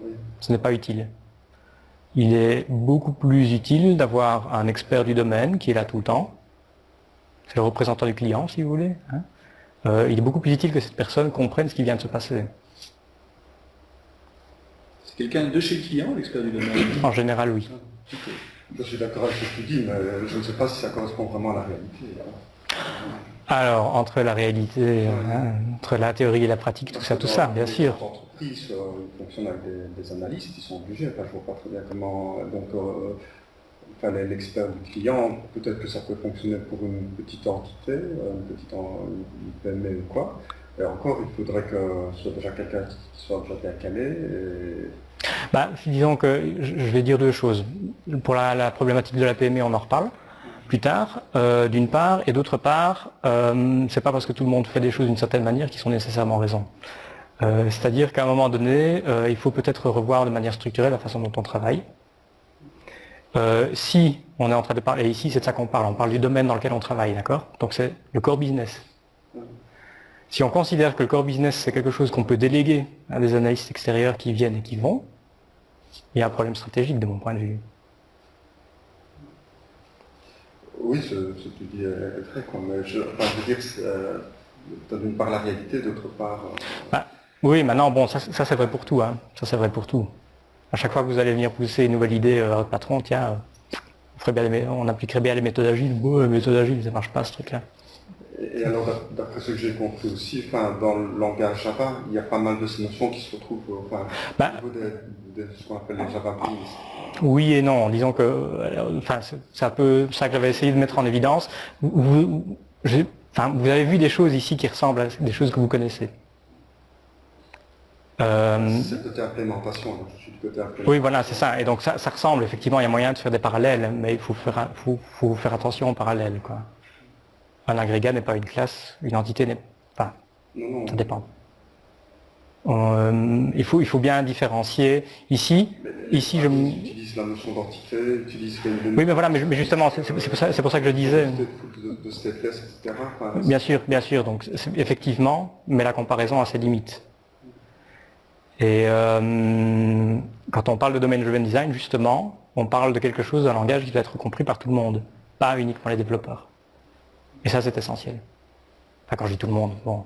Oui. Ce n'est pas utile. Il est beaucoup plus utile d'avoir un expert du domaine qui est là tout le temps. C'est le représentant du client, si vous voulez. Hein. Il est beaucoup plus utile que cette personne comprenne ce qui vient de se passer. C'est quelqu'un de chez le client, l'expert du domaine? En général, oui. Je suis d'accord avec ce que tu dis, mais je ne sais pas si ça correspond vraiment à la réalité. Alors, entre la réalité, entre la théorie et la pratique, tout ça, bien sûr. Les entreprises fonctionnent avec des analystes, ils sont obligés. Enfin, je ne vois pas très bien comment... l'expert du client, peut-être que ça peut fonctionner pour une petite entité, une PME ou quoi. Et encore, il faudrait que ce soit déjà quelqu'un qui soit déjà bien calé. Disons que je vais dire 2 choses. Pour la problématique de la PME, on en reparle plus tard, d'une part, et d'autre part, c'est pas parce que tout le monde fait des choses d'une certaine manière qu'ils sont nécessairement raison. C'est-à-dire qu'à un moment donné, il faut peut-être revoir de manière structurelle la façon dont on travaille. Si on est en train de parler, et ici c'est de ça qu'on parle, on parle du domaine dans lequel on travaille, d'accord? Donc c'est le core business. Si on considère que le core business c'est quelque chose qu'on peut déléguer à des analystes extérieurs qui viennent et qui vont, il y a un problème stratégique de mon point de vue. Oui, ce que tu dis est vrai, quoi. Mais je veux dire, d'une part la réalité, d'autre part... Oui, maintenant, bon, ça c'est vrai pour tout, hein. Ça c'est vrai pour tout. À chaque fois que vous allez venir pousser une nouvelle idée à votre patron, tiens, on appliquerait bien les méthodes agiles. Bon, les méthodes agiles, ça marche pas ce truc-là. Et alors, d'après ce que j'ai compris aussi, dans le langage Java, il y a pas mal de ces notions qui se retrouvent au niveau de ce qu'on appelle les Java Beans. Oui et non, disons que, c'est un peu ça que j'avais essayé de mettre en évidence. Vous avez vu des choses ici qui ressemblent à des choses que vous connaissez. C'est le côté implémentation, donc je suis du côté implémentation. Oui, voilà, c'est ça. Et donc ça ressemble, effectivement, il y a moyen de faire des parallèles, mais il faut faire attention aux parallèles, quoi. Un agrégat n'est pas une classe, une entité n'est pas. Non. Ça dépend. Il faut bien différencier. Ici, je... Tu utilises la notion d'entité, Oui, mais voilà, mais justement, c'est pour ça que je disais... De stateless, etc. Bien sûr, donc effectivement, mais la comparaison a ses limites. Et quand on parle de domaine-driven design, justement, on parle de quelque chose, d'un langage qui doit être compris par tout le monde, pas uniquement les développeurs. Et ça, c'est essentiel. Enfin, quand je dis tout le monde, bon,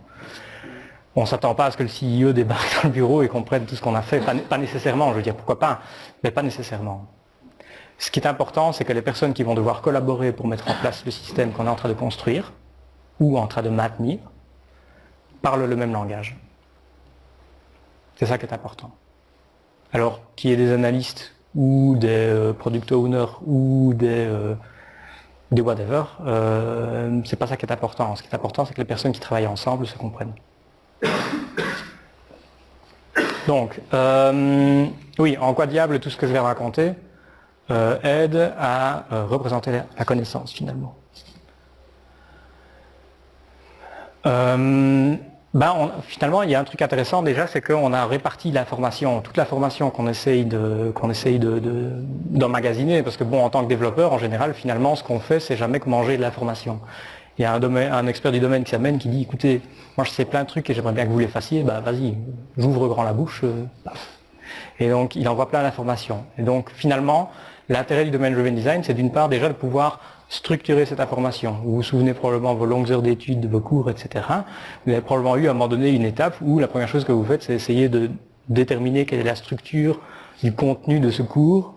on ne s'attend pas à ce que le CEO débarque dans le bureau et comprenne tout ce qu'on a fait. Pas nécessairement, je veux dire, pourquoi pas, mais pas nécessairement. Ce qui est important, c'est que les personnes qui vont devoir collaborer pour mettre en place le système qu'on est en train de construire, ou en train de maintenir, parlent le même langage. C'est ça qui est important. Alors, qu'il y ait des analystes, ou des product owners, ou des whatever, c'est pas ça qui est important. Ce qui est important, c'est que les personnes qui travaillent ensemble se comprennent. Donc, oui, en quoi diable tout ce que je vais raconter? aide à représenter la connaissance finalement. Finalement, il y a un truc intéressant déjà, c'est qu'on a réparti l'information, toute l'information qu'on essaye d'emmagasiner, parce que bon, en tant que développeur, en général, finalement, ce qu'on fait, c'est jamais que manger de l'information. Il y a un expert du domaine qui s'amène, qui dit, écoutez, moi je sais plein de trucs et j'aimerais bien que vous les fassiez, bah vas-y, j'ouvre grand la bouche, paf. Et donc, il envoie plein d'informations. Et donc, finalement, l'intérêt du domaine driven design, c'est d'une part déjà de pouvoir structurer cette information. Vous vous souvenez probablement de vos longues heures d'études, de vos cours, etc. Vous avez probablement eu à un moment donné une étape où la première chose que vous faites, c'est essayer de déterminer quelle est la structure du contenu de ce cours,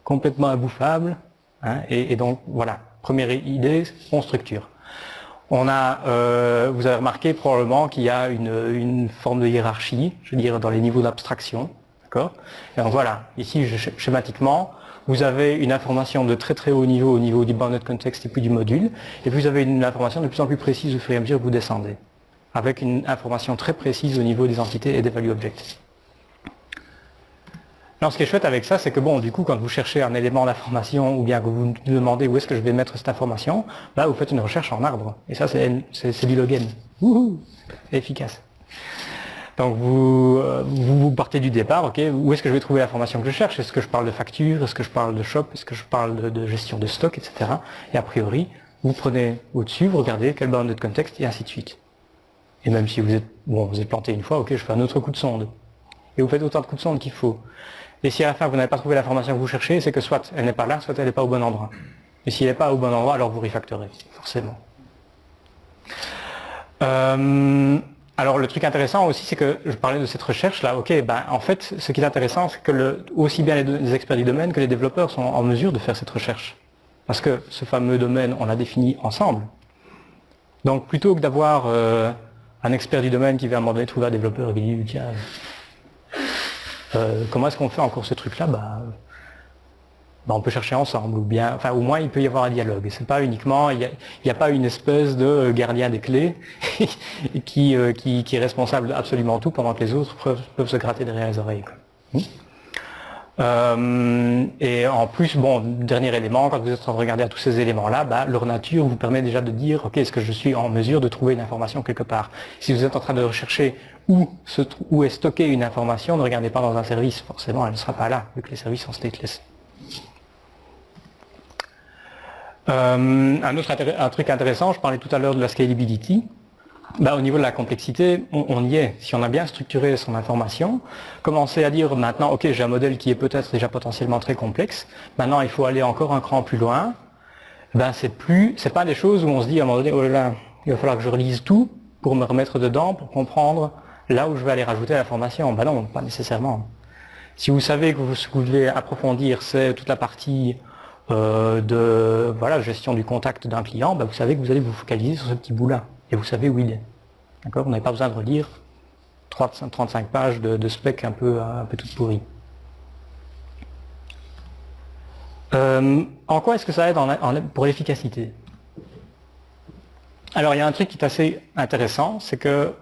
complètement imbouffable. Hein, et donc, voilà, première idée, on structure. Vous avez remarqué probablement qu'il y a une forme de hiérarchie, je veux dire, dans les niveaux d'abstraction. D'accord ? Et donc voilà, ici, schématiquement, vous avez une information de très très haut niveau au niveau du bounded context et puis du module, et puis vous avez une information de plus en plus précise au fur et à mesure que vous descendez, avec une information très précise au niveau des entités et des value objects. Alors ce qui est chouette avec ça, c'est que bon, du coup, quand vous cherchez un élément d'information, ou bien que vous vous demandez où est-ce que je vais mettre cette information, là vous faites une recherche en arbre, et ça c'est du login. Wouhou, efficace. Donc vous partez du départ, ok, où est-ce que je vais trouver l'information que je cherche? Est-ce que je parle de facture? Est-ce que je parle de shop? Est-ce que je parle de gestion de stock, etc. Et a priori, vous prenez au-dessus, vous regardez quel bounded context, et ainsi de suite. Et même si vous êtes planté une fois, ok, je fais un autre coup de sonde. Et vous faites autant de coups de sonde qu'il faut. Et si à la fin vous n'avez pas trouvé l'information que vous cherchez, c'est que soit elle n'est pas là, soit elle n'est pas au bon endroit. Et si elle n'est pas au bon endroit, alors vous refactorez, forcément. Alors le truc intéressant aussi, c'est que je parlais de cette recherche là, ok, en fait ce qui est intéressant, c'est que aussi bien les experts du domaine que les développeurs sont en mesure de faire cette recherche. Parce que ce fameux domaine, on l'a défini ensemble. Donc plutôt que d'avoir un expert du domaine qui va à un moment donné trouver un développeur et qui dit tiens, comment est-ce qu'on fait encore ce truc là, on peut chercher ensemble, ou bien, enfin au moins il peut y avoir un dialogue. C'est pas uniquement, il n'y a pas une espèce de gardien des clés qui est responsable absolument tout pendant que les autres peuvent se gratter derrière les oreilles. Et en plus, dernier élément, quand vous êtes en train de regarder à tous ces éléments-là, leur nature vous permet déjà de dire, ok, est-ce que je suis en mesure de trouver une information quelque part? Si vous êtes en train de rechercher où est stockée une information, ne regardez pas dans un service, forcément elle ne sera pas là, vu que les services sont stateless. Un truc intéressant, je parlais tout à l'heure de la scalability. Au niveau de la complexité, on y est. Si on a bien structuré son information, commencer à dire maintenant, ok, j'ai un modèle qui est peut-être déjà potentiellement très complexe, maintenant il faut aller encore un cran plus loin, c'est pas des choses où on se dit à un moment donné, oh là là, il va falloir que je relise tout pour me remettre dedans, pour comprendre là où je vais aller rajouter l'information. Non, pas nécessairement. Si vous savez que ce que vous devez approfondir, c'est toute la partie de gestion du contact d'un client, vous savez que vous allez vous focaliser sur ce petit bout-là. Et vous savez où il est. D'accord ? Vous n'avez pas besoin de relire 35 pages de spec un peu toutes pourries. En quoi est-ce que ça aide pour l'efficacité? Alors il y a un truc qui est assez intéressant, c'est que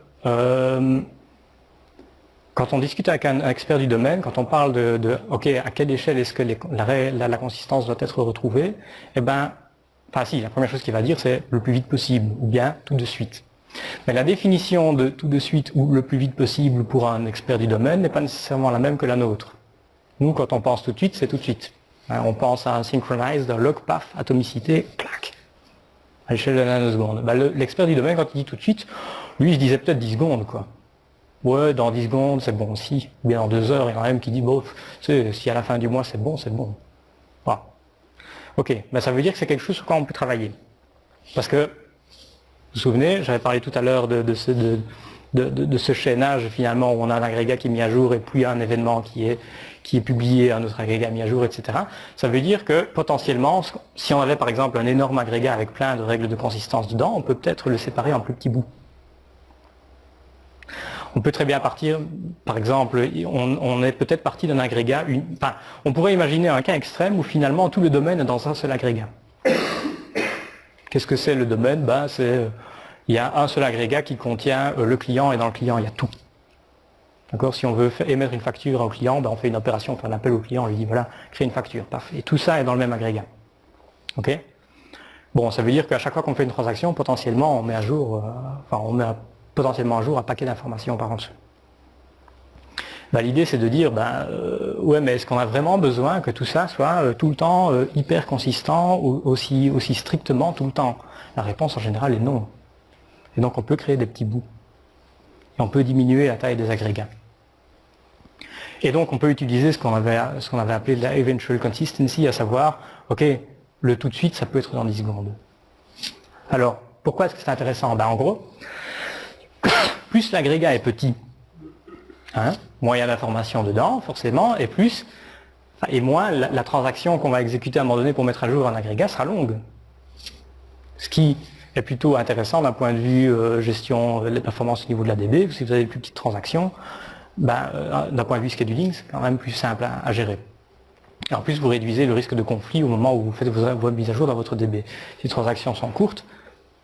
quand on discute avec un expert du domaine, quand on parle ok, à quelle échelle est-ce que la consistance doit être retrouvée, la première chose qu'il va dire, c'est le plus vite possible, ou bien tout de suite. Mais la définition de tout de suite ou le plus vite possible pour un expert du domaine n'est pas nécessairement la même que la nôtre. Nous, quand on pense tout de suite, c'est tout de suite. On pense à un synchronized, un log, paf, atomicité, clac, à l'échelle de la nanoseconde. L'expert du domaine, quand il dit tout de suite, lui, il se disait peut-être 10 secondes, quoi. Ouais, dans 10 secondes, c'est bon aussi. Ou bien dans 2 heures, il y en a même qui dit, si à la fin du mois, c'est bon, c'est bon. Voilà. Ok, ça veut dire que c'est quelque chose sur quoi on peut travailler. Parce que, vous vous souvenez, j'avais parlé tout à l'heure de ce chaînage finalement où on a un agrégat qui est mis à jour et puis un événement qui est publié, un autre agrégat mis à jour, etc. Ça veut dire que potentiellement, si on avait par exemple un énorme agrégat avec plein de règles de consistance dedans, on peut peut-être le séparer en plus petits bouts. On peut très bien partir, par exemple, on est peut-être parti d'un agrégat, on pourrait imaginer un cas extrême où finalement tout le domaine est dans un seul agrégat. Qu'est-ce que c'est le domaine? Il y a un seul agrégat qui contient le client et dans le client il y a tout. D'accord. Si on veut émettre une facture au client, ben on fait une opération, on fait un appel au client, on lui dit voilà, crée une facture, paf. Et tout ça est dans le même agrégat. Ok. Bon, ça veut dire qu'à chaque fois qu'on fait une transaction, potentiellement, on met à jour, potentiellement à jour un paquet d'informations par en dessous. Ben, l'idée, c'est de dire, ouais, mais est-ce qu'on a vraiment besoin que tout ça soit tout le temps hyper consistant, ou aussi strictement tout le temps? La réponse en général est non. Et donc, on peut créer des petits bouts. Et on peut diminuer la taille des agrégats. Et donc, on peut utiliser ce qu'on avait appelé de la eventual consistency, à savoir, ok, le tout de suite, ça peut être dans 10 secondes. Alors, pourquoi est-ce que c'est intéressant? En gros, plus l'agrégat est petit, moins il y a d'informations dedans, forcément, et moins la transaction qu'on va exécuter à un moment donné pour mettre à jour un agrégat sera longue. Ce qui est plutôt intéressant d'un point de vue gestion des performances au niveau de la DB, si vous avez des plus petites transactions, d'un point de vue scheduling, c'est quand même plus simple à gérer. Et en plus, vous réduisez le risque de conflit au moment où vous faites vos mises à jour dans votre DB. Si les transactions sont courtes,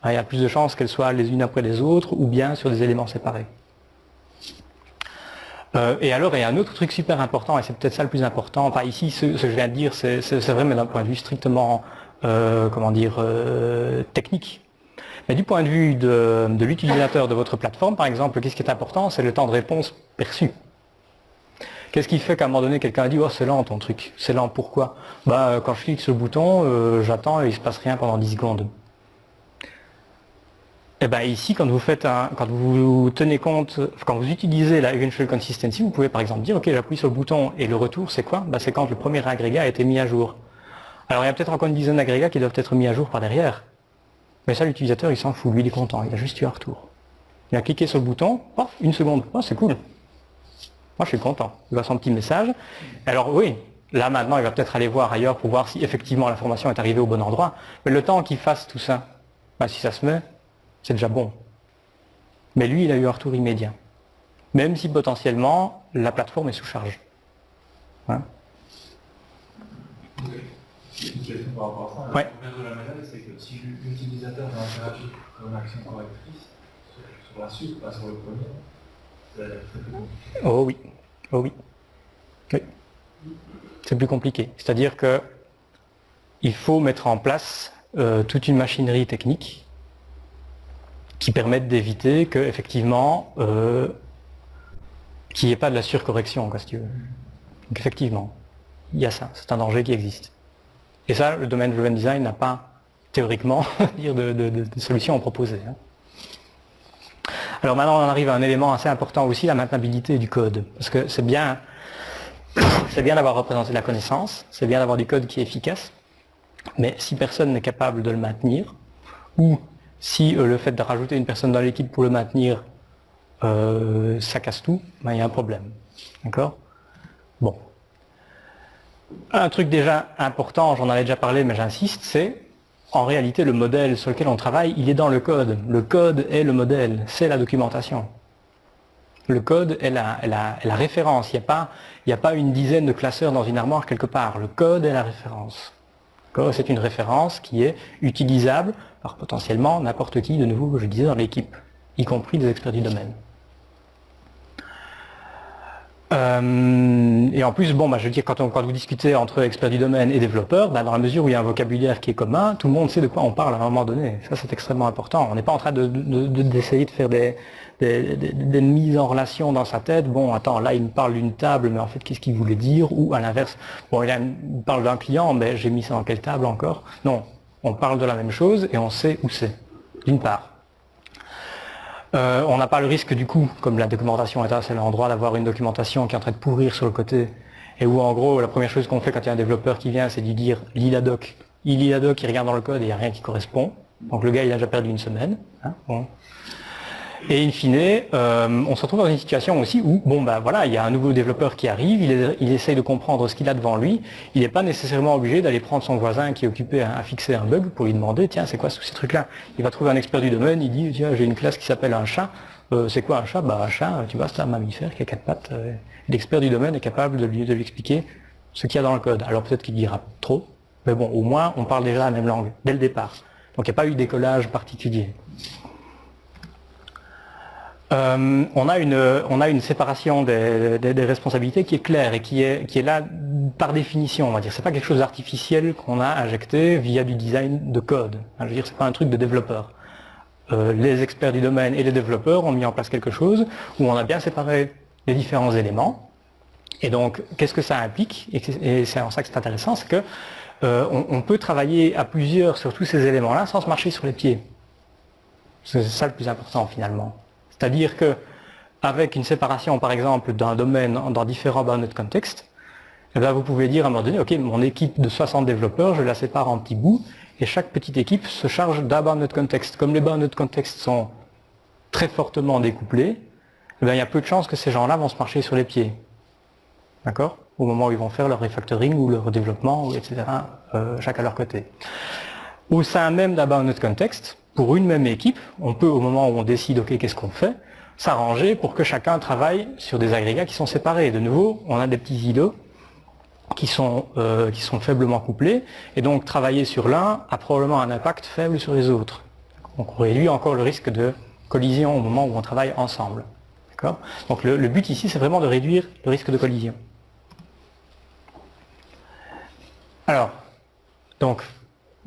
il y a plus de chances qu'elles soient les unes après les autres ou bien sur des éléments séparés. Et alors, il y a un autre truc super important, et c'est peut-être ça le plus important. Enfin, ici, ce que je viens de dire, c'est vrai, mais d'un point de vue strictement, technique. Mais du point de vue de l'utilisateur de votre plateforme, par exemple, qu'est-ce qui est important? C'est le temps de réponse perçu. Qu'est-ce qui fait qu'à un moment donné, quelqu'un a dit « Oh, c'est lent ton truc. » C'est lent, pourquoi? Quand je clique sur le bouton, j'attends et il ne se passe rien pendant 10 secondes. Et ici, quand vous tenez compte, quand vous utilisez la eventual consistency, vous pouvez par exemple dire « Ok, j'appuie sur le bouton et le retour, c'est quoi? C'est quand le premier agrégat a été mis à jour. » Alors, il y a peut-être encore une dizaine d'agrégats qui doivent être mis à jour par derrière. Mais ça, l'utilisateur, il s'en fout. Lui, il est content. Il a juste eu un retour. Il a cliqué sur le bouton, paf, une seconde. Oh, c'est cool. Moi, je suis content. Il voit son petit message. Alors oui, là maintenant, il va peut-être aller voir ailleurs pour voir si effectivement l'information est arrivée au bon endroit. Mais le temps qu'il fasse tout ça, si ça se met, c'est déjà bon. Mais lui, il a eu un retour immédiat. Même si potentiellement, la plateforme est sous charge. Une question par rapport à ça. Le problème de la méthode, c'est que si l'utilisateur interagit pour une action correctrice sur la suite, pas sur le premier, ça va être très compliqué. Oh oui. Oui. C'est plus compliqué. C'est-à-dire que il faut mettre en place toute une machinerie technique qui permette d'éviter que, effectivement, qu'il n'y ait pas de la surcorrection, si tu veux. Donc effectivement, il y a ça, c'est un danger qui existe. Et ça, le domaine driven design n'a pas, théoriquement, de solution à proposer. Alors maintenant, on arrive à un élément assez important aussi, la maintenabilité du code. Parce que c'est bien d'avoir représenté la connaissance, c'est bien d'avoir du code qui est efficace, mais si personne n'est capable de le maintenir, ou si le fait de rajouter une personne dans l'équipe pour le maintenir, ça casse tout, il y a un problème. D'accord? Bon. Un truc déjà important, j'en avais déjà parlé, mais j'insiste, c'est en réalité le modèle sur lequel on travaille, il est dans le code. Le code est le modèle, c'est la documentation. Le code est la référence. Il n'y a pas une dizaine de classeurs dans une armoire quelque part. Le code est la référence. C'est une référence qui est utilisable par potentiellement n'importe qui, de nouveau, que je disais, dans l'équipe, y compris des experts du domaine. Et en plus, je veux dire, quand vous discutez entre experts du domaine et développeurs, dans la mesure où il y a un vocabulaire qui est commun, tout le monde sait de quoi on parle à un moment donné. Ça, c'est extrêmement important. On n'est pas en train d'essayer de faire des mises en relation dans sa tête. Bon, attends, là, il me parle d'une table, mais en fait, qu'est-ce qu'il voulait dire? Ou à l'inverse, bon, il parle d'un client, mais j'ai mis ça dans quelle table encore? Non, on parle de la même chose et on sait où c'est, d'une part. On n'a pas le risque du coup, comme la documentation est un seul endroit, d'avoir une documentation qui est en train de pourrir sur le côté, et où en gros la première chose qu'on fait quand il y a un développeur qui vient, c'est de lui dire lis la doc. Il lit la doc, il regarde dans le code et il n'y a rien qui correspond. Donc le gars il a déjà perdu une semaine. Bon. Et in fine, on se retrouve dans une situation aussi où, il y a un nouveau développeur qui arrive, il essaye de comprendre ce qu'il a devant lui, il n'est pas nécessairement obligé d'aller prendre son voisin qui est occupé à fixer un bug pour lui demander, tiens, c'est quoi tous ces trucs-là? Il va trouver un expert du domaine, il dit, tiens, j'ai une classe qui s'appelle un chat, c'est quoi un chat? Un chat, tu vois, c'est un mammifère qui a 4 pattes. L'expert du domaine est capable de lui expliquer ce qu'il y a dans le code. Alors peut-être qu'il dira trop, mais bon, au moins, on parle déjà la même langue, dès le départ. Donc il n'y a pas eu d'écolage particulier. On a une séparation des responsabilités qui est claire et qui est là par définition, on va dire. C'est pas quelque chose d'artificiel qu'on a injecté via du design de code. Je veux dire, c'est pas un truc de développeur. Les experts du domaine et les développeurs ont mis en place quelque chose où on a bien séparé les différents éléments. Et donc, qu'est-ce que ça implique? Et c'est en ça que c'est intéressant, c'est que on peut travailler à plusieurs sur tous ces éléments-là sans se marcher sur les pieds. C'est ça le plus important finalement. C'est-à-dire que avec une séparation, par exemple, d'un domaine dans différents bounded contexts, eh bien, vous pouvez dire à un moment donné, ok, mon équipe de 60 développeurs, je la sépare en petits bouts, et chaque petite équipe se charge d'un bounded context. Comme les bounded contexts sont très fortement découplés, eh bien, il y a peu de chances que ces gens-là vont se marcher sur les pieds. D'accord? Au moment où ils vont faire leur refactoring ou leur développement, etc., chaque à leur côté. Au sein même d'un bounded context, pour une même équipe, on peut, au moment où on décide, ok, qu'est-ce qu'on fait, s'arranger pour que chacun travaille sur des agrégats qui sont séparés. De nouveau, on a des petits îlots qui sont faiblement couplés, et donc travailler sur l'un a probablement un impact faible sur les autres. Donc on réduit encore le risque de collision au moment où on travaille ensemble. D'accord ? Donc le but ici, c'est vraiment de réduire le risque de collision. Alors, donc,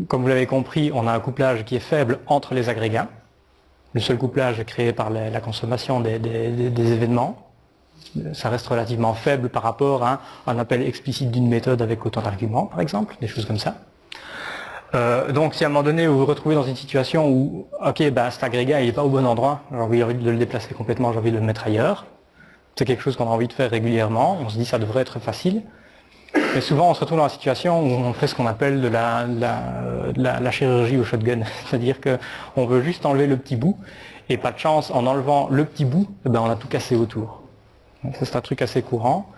comme vous l'avez compris, on a un couplage qui est faible entre les agrégats. Le seul couplage est créé par la consommation des événements. Ça reste relativement faible par rapport à un appel explicite d'une méthode avec autant d'arguments, par exemple, des choses comme ça. Donc si à un moment donné vous vous retrouvez dans une situation où, ok, cet agrégat il n'est pas au bon endroit, j'ai envie de le déplacer complètement, j'ai envie de le mettre ailleurs, c'est quelque chose qu'on a envie de faire régulièrement, on se dit ça devrait être facile. Mais souvent on se retrouve dans une situation où on fait ce qu'on appelle de la chirurgie au shotgun, c'est-à-dire qu'on veut juste enlever le petit bout, et pas de chance, en enlevant le petit bout, on a tout cassé autour. Donc ça c'est un truc assez courant.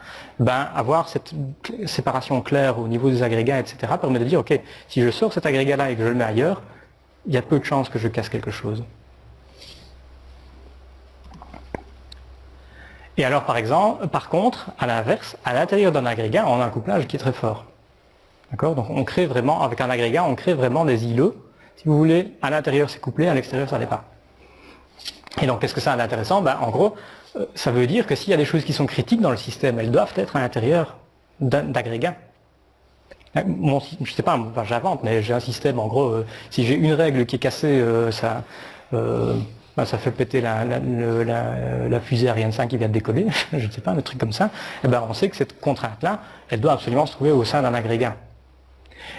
Avoir cette séparation claire au niveau des agrégats, etc., permet de dire, ok, si je sors cet agrégat-là et que je le mets ailleurs, il y a peu de chances que je casse quelque chose. Et alors par contre, à l'inverse, à l'intérieur d'un agrégat, on a un couplage qui est très fort. D'accord ? Donc on crée vraiment, avec un agrégat, on crée vraiment des îlots. Si vous voulez, à l'intérieur c'est couplé, à l'extérieur ça l'est pas. Et donc qu'est-ce que ça a d'intéressant ? En gros, ça veut dire que s'il y a des choses qui sont critiques dans le système, elles doivent être à l'intérieur d'agrégats. Bon, je sais pas, j'invente, mais j'ai un système, en gros, si j'ai une règle qui est cassée, ça fait péter la fusée Ariane 5 qui vient de décoller, je ne sais pas, un truc comme ça, on sait que cette contrainte-là, elle doit absolument se trouver au sein d'un agrégat.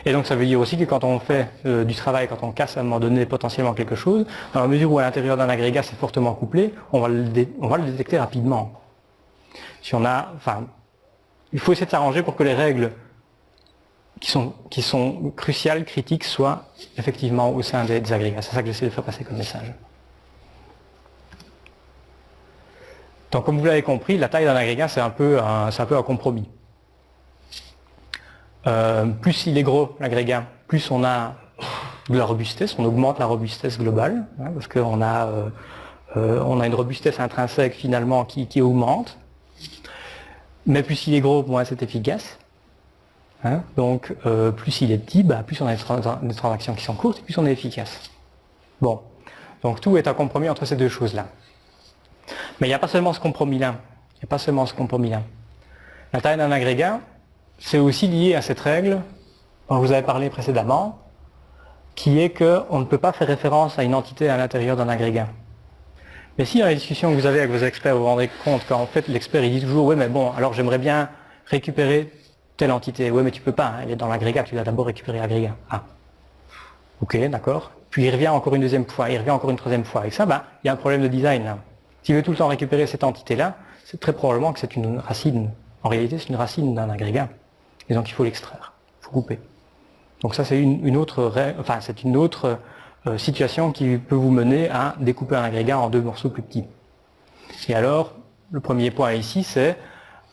Et donc ça veut dire aussi que quand on fait du travail, quand on casse à un moment donné potentiellement quelque chose, dans la mesure où à l'intérieur d'un agrégat c'est fortement couplé, on va le détecter rapidement. Il faut essayer de s'arranger pour que les règles qui sont cruciales, critiques, soient effectivement au sein des agrégats. C'est ça que j'essaie de faire passer comme message. Donc comme vous l'avez compris, la taille d'un agrégat c'est un peu un compromis. Plus il est gros, l'agrégat, plus on a de la robustesse, on augmente la robustesse globale, parce qu'on a une robustesse intrinsèque finalement qui augmente. Mais plus il est gros, moins c'est efficace. Donc plus il est petit, plus on a des transactions qui sont courtes et plus on est efficace. Bon, donc tout est un compromis entre ces deux choses-là. Mais il n'y a pas seulement ce compromis-là. La taille d'un agrégat, c'est aussi lié à cette règle dont je vous avais parlé précédemment, qui est qu'on ne peut pas faire référence à une entité à l'intérieur d'un agrégat. Mais si dans les discussions que vous avez avec vos experts, vous vous rendez compte qu'en fait l'expert il dit toujours oui mais bon, alors j'aimerais bien récupérer telle entité. Oui mais tu peux pas, elle est dans l'agrégat, tu dois d'abord récupérer l'agrégat. Ah. Ok, d'accord. Puis il revient encore une deuxième fois, il revient encore une troisième fois. Et ça, il y a un problème de design là. S'il veut tout le temps récupérer cette entité-là, c'est très probablement que c'est une racine. En réalité, c'est une racine d'un agrégat. Et donc il faut l'extraire, il faut couper. Donc ça c'est une autre situation qui peut vous mener à découper un agrégat en deux morceaux plus petits. Et alors, le premier point ici c'est,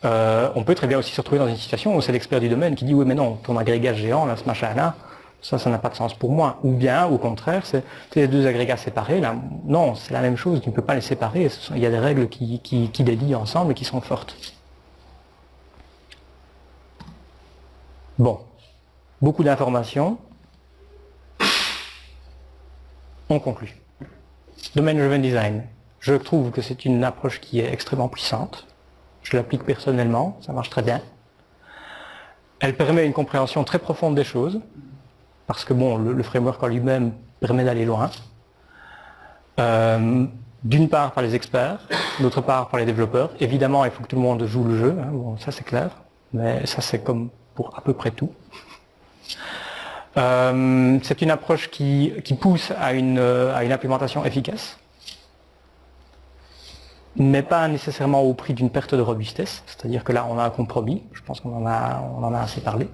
on peut très bien aussi se retrouver dans une situation où c'est l'expert du domaine qui dit oui mais non, ton agrégat géant, là, ce machin-là, ça n'a pas de sens pour moi. Ou bien, au contraire, c'est les deux agrégats séparés, là, non, c'est la même chose, tu ne peux pas les séparer, il y a des règles qui les lient ensemble et qui sont fortes. Bon, beaucoup d'informations. On conclut. Domain Driven Design. Je trouve que c'est une approche qui est extrêmement puissante. Je l'applique personnellement, ça marche très bien. Elle permet une compréhension très profonde des choses, parce que bon, le framework en lui-même permet d'aller loin. D'une part par les experts, d'autre part par les développeurs. Évidemment, il faut que tout le monde joue le jeu, hein, bon, ça c'est clair, mais ça c'est comme pour à peu près tout. C'est une approche qui pousse à une implémentation efficace, mais pas nécessairement au prix d'une perte de robustesse, c'est-à-dire que là on a un compromis, je pense qu'on en a assez parlé.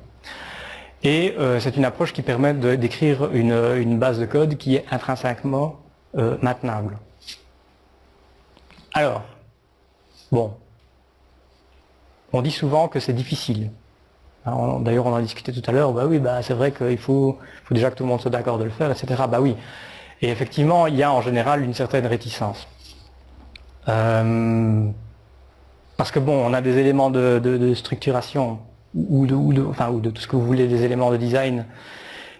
Et c'est une approche qui permet d'écrire une base de code qui est intrinsèquement maintenable. Alors, bon, on dit souvent que c'est difficile. D'ailleurs, on en a discuté tout à l'heure, bah oui, bah c'est vrai qu'il faut déjà que tout le monde soit d'accord de le faire, etc. Bah oui. Et effectivement, il y a en général une certaine réticence. Parce que bon, on a des éléments de structuration ou de tout ce que vous voulez, des éléments de design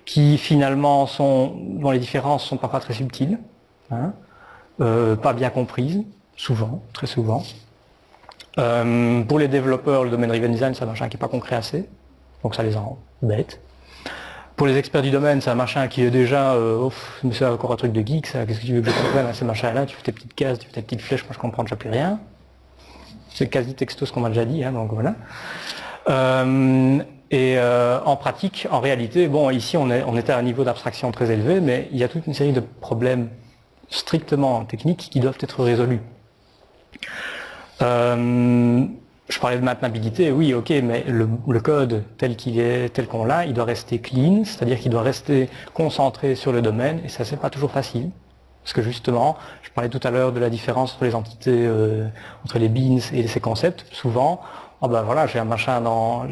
qui finalement dont les différences sont parfois très subtiles, hein, pas bien comprises, souvent, très souvent. Pour les développeurs, le domaine driven design, c'est un machin qui n'est pas concret assez, donc ça les embête. Pour les experts du domaine, c'est un machin qui est déjà, mais c'est encore un truc de geek, ça, qu'est-ce que tu veux que je comprenne, ces machins-là, tu fais tes petites cases, tu fais tes petites flèches, moi je comprends déjà plus rien. C'est quasi texto ce qu'on m'a déjà dit, hein, donc voilà. En pratique, en réalité, bon, ici on était à un niveau d'abstraction très élevé, mais il y a toute une série de problèmes strictement techniques qui doivent être résolus. Je parlais de maintenabilité, oui, ok, mais le code tel qu'on l'a, il doit rester clean, c'est-à-dire qu'il doit rester concentré sur le domaine, et ça c'est pas toujours facile. Parce que justement, je parlais tout à l'heure de la différence entre les entités, entre les beans et ces concepts. Souvent, oh ben voilà, j'ai un machin dans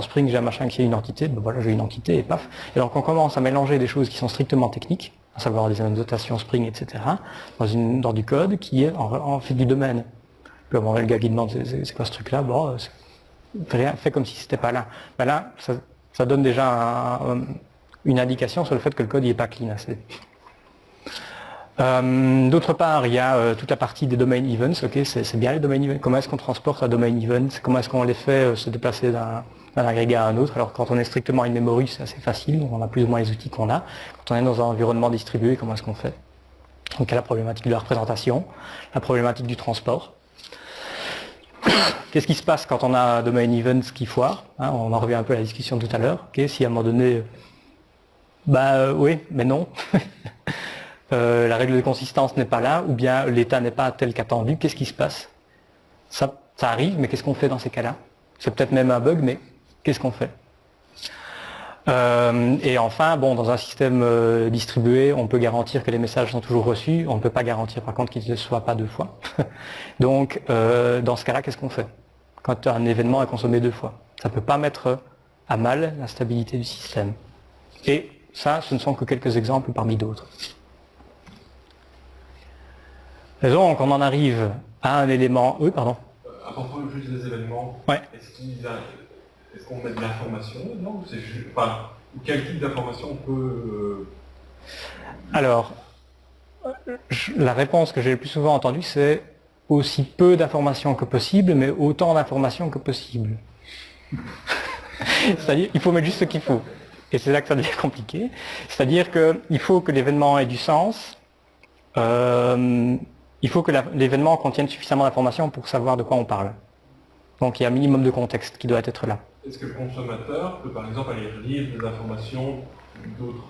Spring, j'ai un machin qui est une entité, ben voilà, j'ai une entité et paf. Et donc on commence à mélanger des choses qui sont strictement techniques, à savoir des annotations Spring, etc., dans du code qui est en fait du domaine. Puis bon, le gars qui demande c'est quoi ce truc-là, bon, fait comme si c'était pas là. Ben là, ça donne déjà une indication sur le fait que le code n'est pas clean assez. D'autre part, il y a toute la partie des domain events, ok, c'est bien les domain events, comment est-ce qu'on transporte un domain event, comment est-ce qu'on les fait se déplacer d'un agrégat à un autre. Alors quand on est strictement in memory, c'est assez facile, on a plus ou moins les outils qu'on a. Quand on est dans un environnement distribué, comment est-ce qu'on fait? Donc il y a la problématique de la représentation, la problématique du transport. Qu'est-ce qui se passe quand on a un domain event qui foire, hein, on en revient un peu à la discussion tout à l'heure, okay, si à un moment donné, oui, mais non. La règle de consistance n'est pas là, ou bien l'état n'est pas tel qu'attendu, qu'est-ce qui se passe? Ça arrive, mais qu'est-ce qu'on fait dans ces cas-là? C'est peut-être même un bug, mais qu'est-ce qu'on fait? Et enfin, bon, dans un système distribué, on peut garantir que les messages sont toujours reçus, on ne peut pas garantir par contre qu'ils ne le soient pas deux fois. Donc, dans ce cas-là, qu'est-ce qu'on fait? Quand un événement est consommé deux fois, ça ne peut pas mettre à mal la stabilité du système. Et ça, ce ne sont que quelques exemples parmi d'autres. Et donc, on en arrive à un élément... Oui, pardon. À propos juste des événements, ouais. Est-ce qu'on met de l'information dedans, enfin, quel type d'information on peut... Alors, la réponse que j'ai le plus souvent entendue, c'est aussi peu d'informations que possible, mais autant d'informations que possible. C'est-à-dire, il faut mettre juste ce qu'il faut. Et c'est là que ça devient compliqué. C'est-à-dire qu'il faut que l'événement ait du sens. Il faut que l'événement contienne suffisamment d'informations pour savoir de quoi on parle. Donc il y a un minimum de contexte qui doit être là. Est-ce que le consommateur peut par exemple aller lire des informations d'autres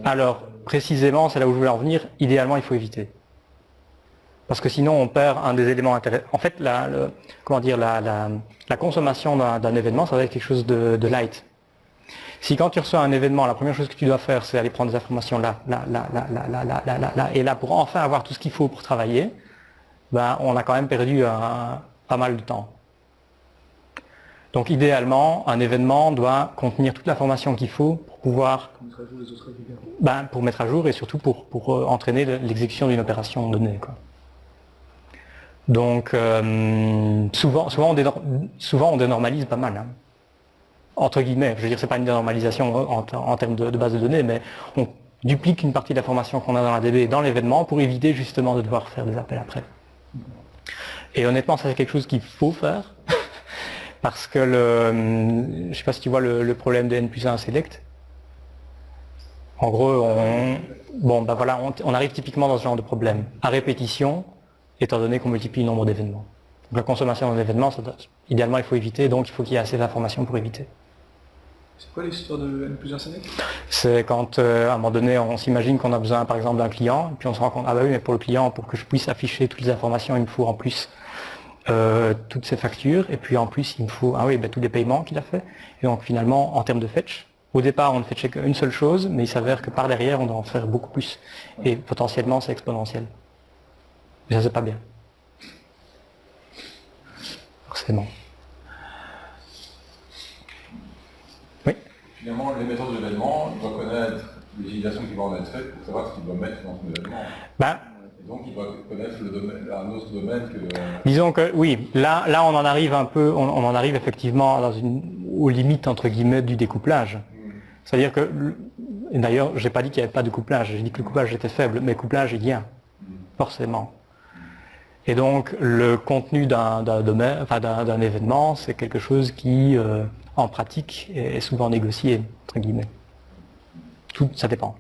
Alors, précisément, c'est là où je voulais en venir, idéalement il faut éviter. Parce que sinon on perd un des éléments intéressants. En fait, la consommation d'un événement, ça va être quelque chose de light. Si quand tu reçois un événement, la première chose que tu dois faire, c'est aller prendre des informations là, et là, pour enfin avoir tout ce qu'il faut pour travailler, ben, on a quand même perdu pas mal de temps. Donc idéalement, un événement doit contenir toute l'information qu'il faut pour pouvoir... pour mettre à jour et surtout pour entraîner l'exécution d'une opération donnée, quoi. Donc souvent on dénormalise pas mal. Hein. Entre guillemets, je veux dire, c'est pas une dénormalisation en termes de base de données, mais duplique une partie de l'information qu'on a dans la DB dans l'événement pour éviter justement de devoir faire des appels après. Et honnêtement, ça c'est quelque chose qu'il faut faire parce que je ne sais pas si tu vois le problème de n+1 select. En gros, on arrive typiquement dans ce genre de problème à répétition, étant donné qu'on multiplie le nombre d'événements. Donc la consommation d'un événement, idéalement il faut éviter, donc il faut qu'il y ait assez d'informations pour éviter. C'est quoi l'histoire de n+1 select? C'est quand à un moment donné on s'imagine qu'on a besoin par exemple d'un client, et puis on se rend compte, ah bah oui mais pour le client, pour que je puisse afficher toutes les informations, il me faut en plus toutes ces factures, et puis en plus il me faut tous les paiements qu'il a fait. Et donc finalement en termes de fetch, au départ on ne fetchait qu'une seule chose, mais il s'avère que par derrière on doit en faire beaucoup plus. Et potentiellement c'est exponentiel. Mais ça c'est pas bien. Forcément. Oui. Finalement, l'émetteur de l'événement doit connaître l'utilisation qui va en être faite pour savoir ce qu'il doit mettre dans son événement. Et donc il doit connaître un autre domaine que... Disons que oui, là on en arrive un peu, on en arrive effectivement aux limites entre guillemets du découplage. C'est-à-dire que, et d'ailleurs j'ai pas dit qu'il n'y avait pas de couplage, j'ai dit que le couplage était faible, mais couplage il y a, forcément. Et donc le contenu d'un événement, c'est quelque chose qui, en pratique, est souvent négocié, entre guillemets. Tout, ça dépend.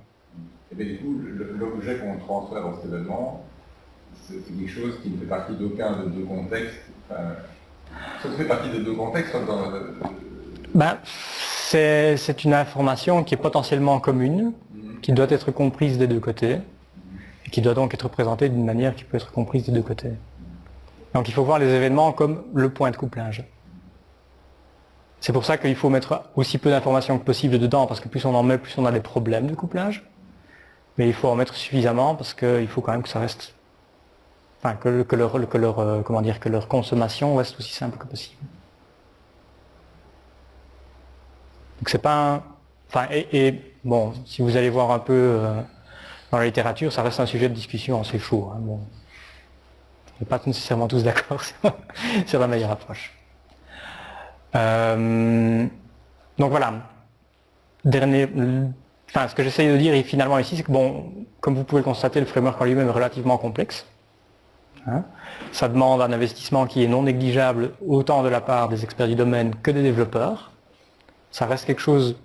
Et bien du coup, l'objet qu'on transfère dans cet événement, c'est quelque chose qui ne fait partie d'aucun des deux contextes. Ça fait partie des deux contextes, soit dans... C'est une information qui est potentiellement commune, qui doit être comprise des deux côtés, et qui doit donc être présentée d'une manière qui peut être comprise des deux côtés. Donc il faut voir les événements comme le point de couplage. C'est pour ça qu'il faut mettre aussi peu d'informations que possible dedans, parce que plus on en met, plus on a des problèmes de couplage. Mais il faut en mettre suffisamment, parce qu'il faut quand même que ça reste... Enfin, que leur consommation reste aussi simple que possible. Donc c'est pas un... Enfin, bon, si vous allez voir un peu dans la littérature, ça reste un sujet de discussion assez chaud. Hein, bon. On n'est pas nécessairement tous d'accord sur la meilleure approche. Donc voilà. Ce que j'essaye de dire finalement ici, c'est que bon, comme vous pouvez le constater, le framework en lui-même est relativement complexe. Hein, ça demande un investissement qui est non négligeable autant de la part des experts du domaine que des développeurs. Ça reste quelque chose,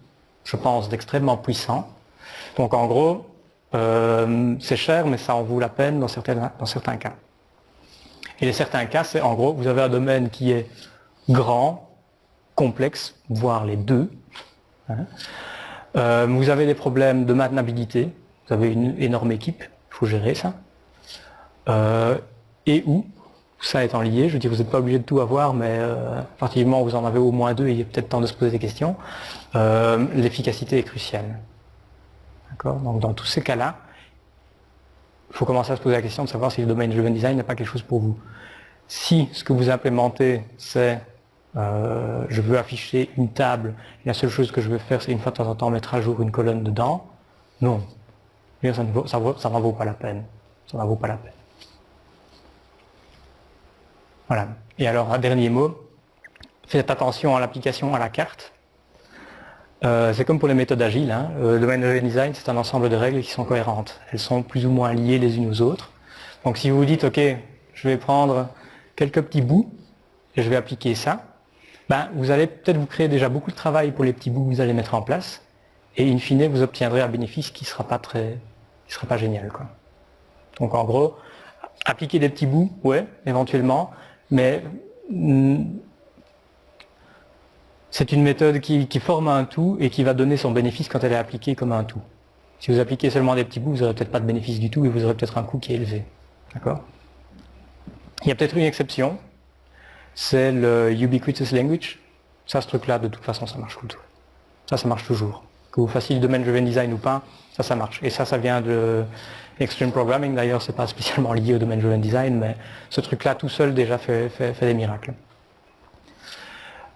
je pense, d'extrêmement puissant. Donc en gros, c'est cher, mais ça en vaut la peine dans certains cas. Et les certains cas, c'est en gros, vous avez un domaine qui est grand, complexe, voire les deux. Hein. Vous avez des problèmes de maintenabilité, vous avez une énorme équipe, il faut gérer ça. Et où, ça étant lié, je veux dire, vous n'êtes pas obligé de tout avoir, mais à partir du moment où vous en avez au moins deux, il est peut-être temps de se poser des questions, l'efficacité est cruciale. D'accord ? Donc dans tous ces cas-là, il faut commencer à se poser la question de savoir si le domaine driven design n'est pas quelque chose pour vous. Si ce que vous implémentez, c'est je veux afficher une table, et la seule chose que je veux faire, c'est une fois de temps en temps mettre à jour une colonne dedans, non. Ça n'en vaut pas la peine. Ça n'en vaut pas la peine. Voilà. Et alors, un dernier mot, faites attention à l'application à la carte. C'est comme pour les méthodes agiles. Hein. Le domaine driven design, c'est un ensemble de règles qui sont cohérentes. Elles sont plus ou moins liées les unes aux autres. Donc si vous vous dites, ok, je vais prendre quelques petits bouts et je vais appliquer ça, vous allez peut-être vous créer déjà beaucoup de travail pour les petits bouts que vous allez mettre en place, et in fine, vous obtiendrez un bénéfice qui sera pas génial, quoi. Donc en gros, appliquer des petits bouts, ouais, éventuellement, mais c'est une méthode qui forme un tout et qui va donner son bénéfice quand elle est appliquée comme un tout. Si vous appliquez seulement des petits bouts, vous n'aurez peut-être pas de bénéfice du tout et vous aurez peut-être un coût qui est élevé. D'accord ? Il y a peut-être une exception, c'est le Ubiquitous Language. Ça, ce truc-là, de toute façon, ça marche tout le temps. Ça marche toujours. Que vous fassiez du domaine driven design ou pas, ça marche. Et ça vient de Extreme Programming. D'ailleurs, c'est pas spécialement lié au domaine driven design, mais ce truc-là, tout seul, déjà fait des miracles.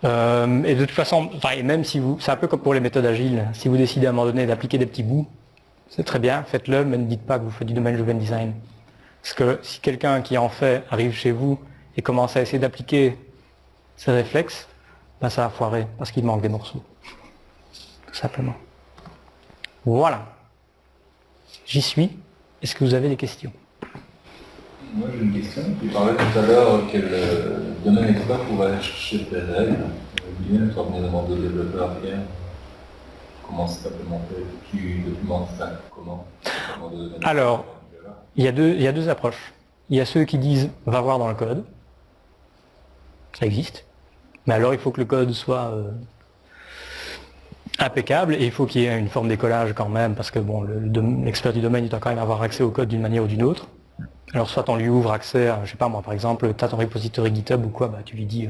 Et de toute façon, et même si c'est un peu comme pour les méthodes agiles, si vous décidez à un moment donné d'appliquer des petits bouts, c'est très bien, faites-le, mais ne dites pas que vous faites du domaine driven design. Parce que si quelqu'un qui en fait arrive chez vous et commence à essayer d'appliquer ses réflexes, ça va foirer, parce qu'il manque des morceaux. Tout simplement. Voilà. j'y suis. Est-ce que vous avez des questions? Moi j'ai une question. Tu parlais tout à l'heure quel domaine expert pourrait chercher des règles. Lui-même, tu vas venir demander au développeur comment c'est implémenté, qui documente ça, comment. Alors, il y a deux approches. Il y a ceux qui disent va voir dans le code. Ça existe. Mais alors il faut que le code soit impeccable et il faut qu'il y ait une forme d'écollage quand même, parce que bon, l'expert du domaine il doit quand même avoir accès au code d'une manière ou d'une autre. Alors soit on lui ouvre accès à, je sais pas moi, par exemple, tu as ton repository GitHub ou quoi, bah, tu lui dis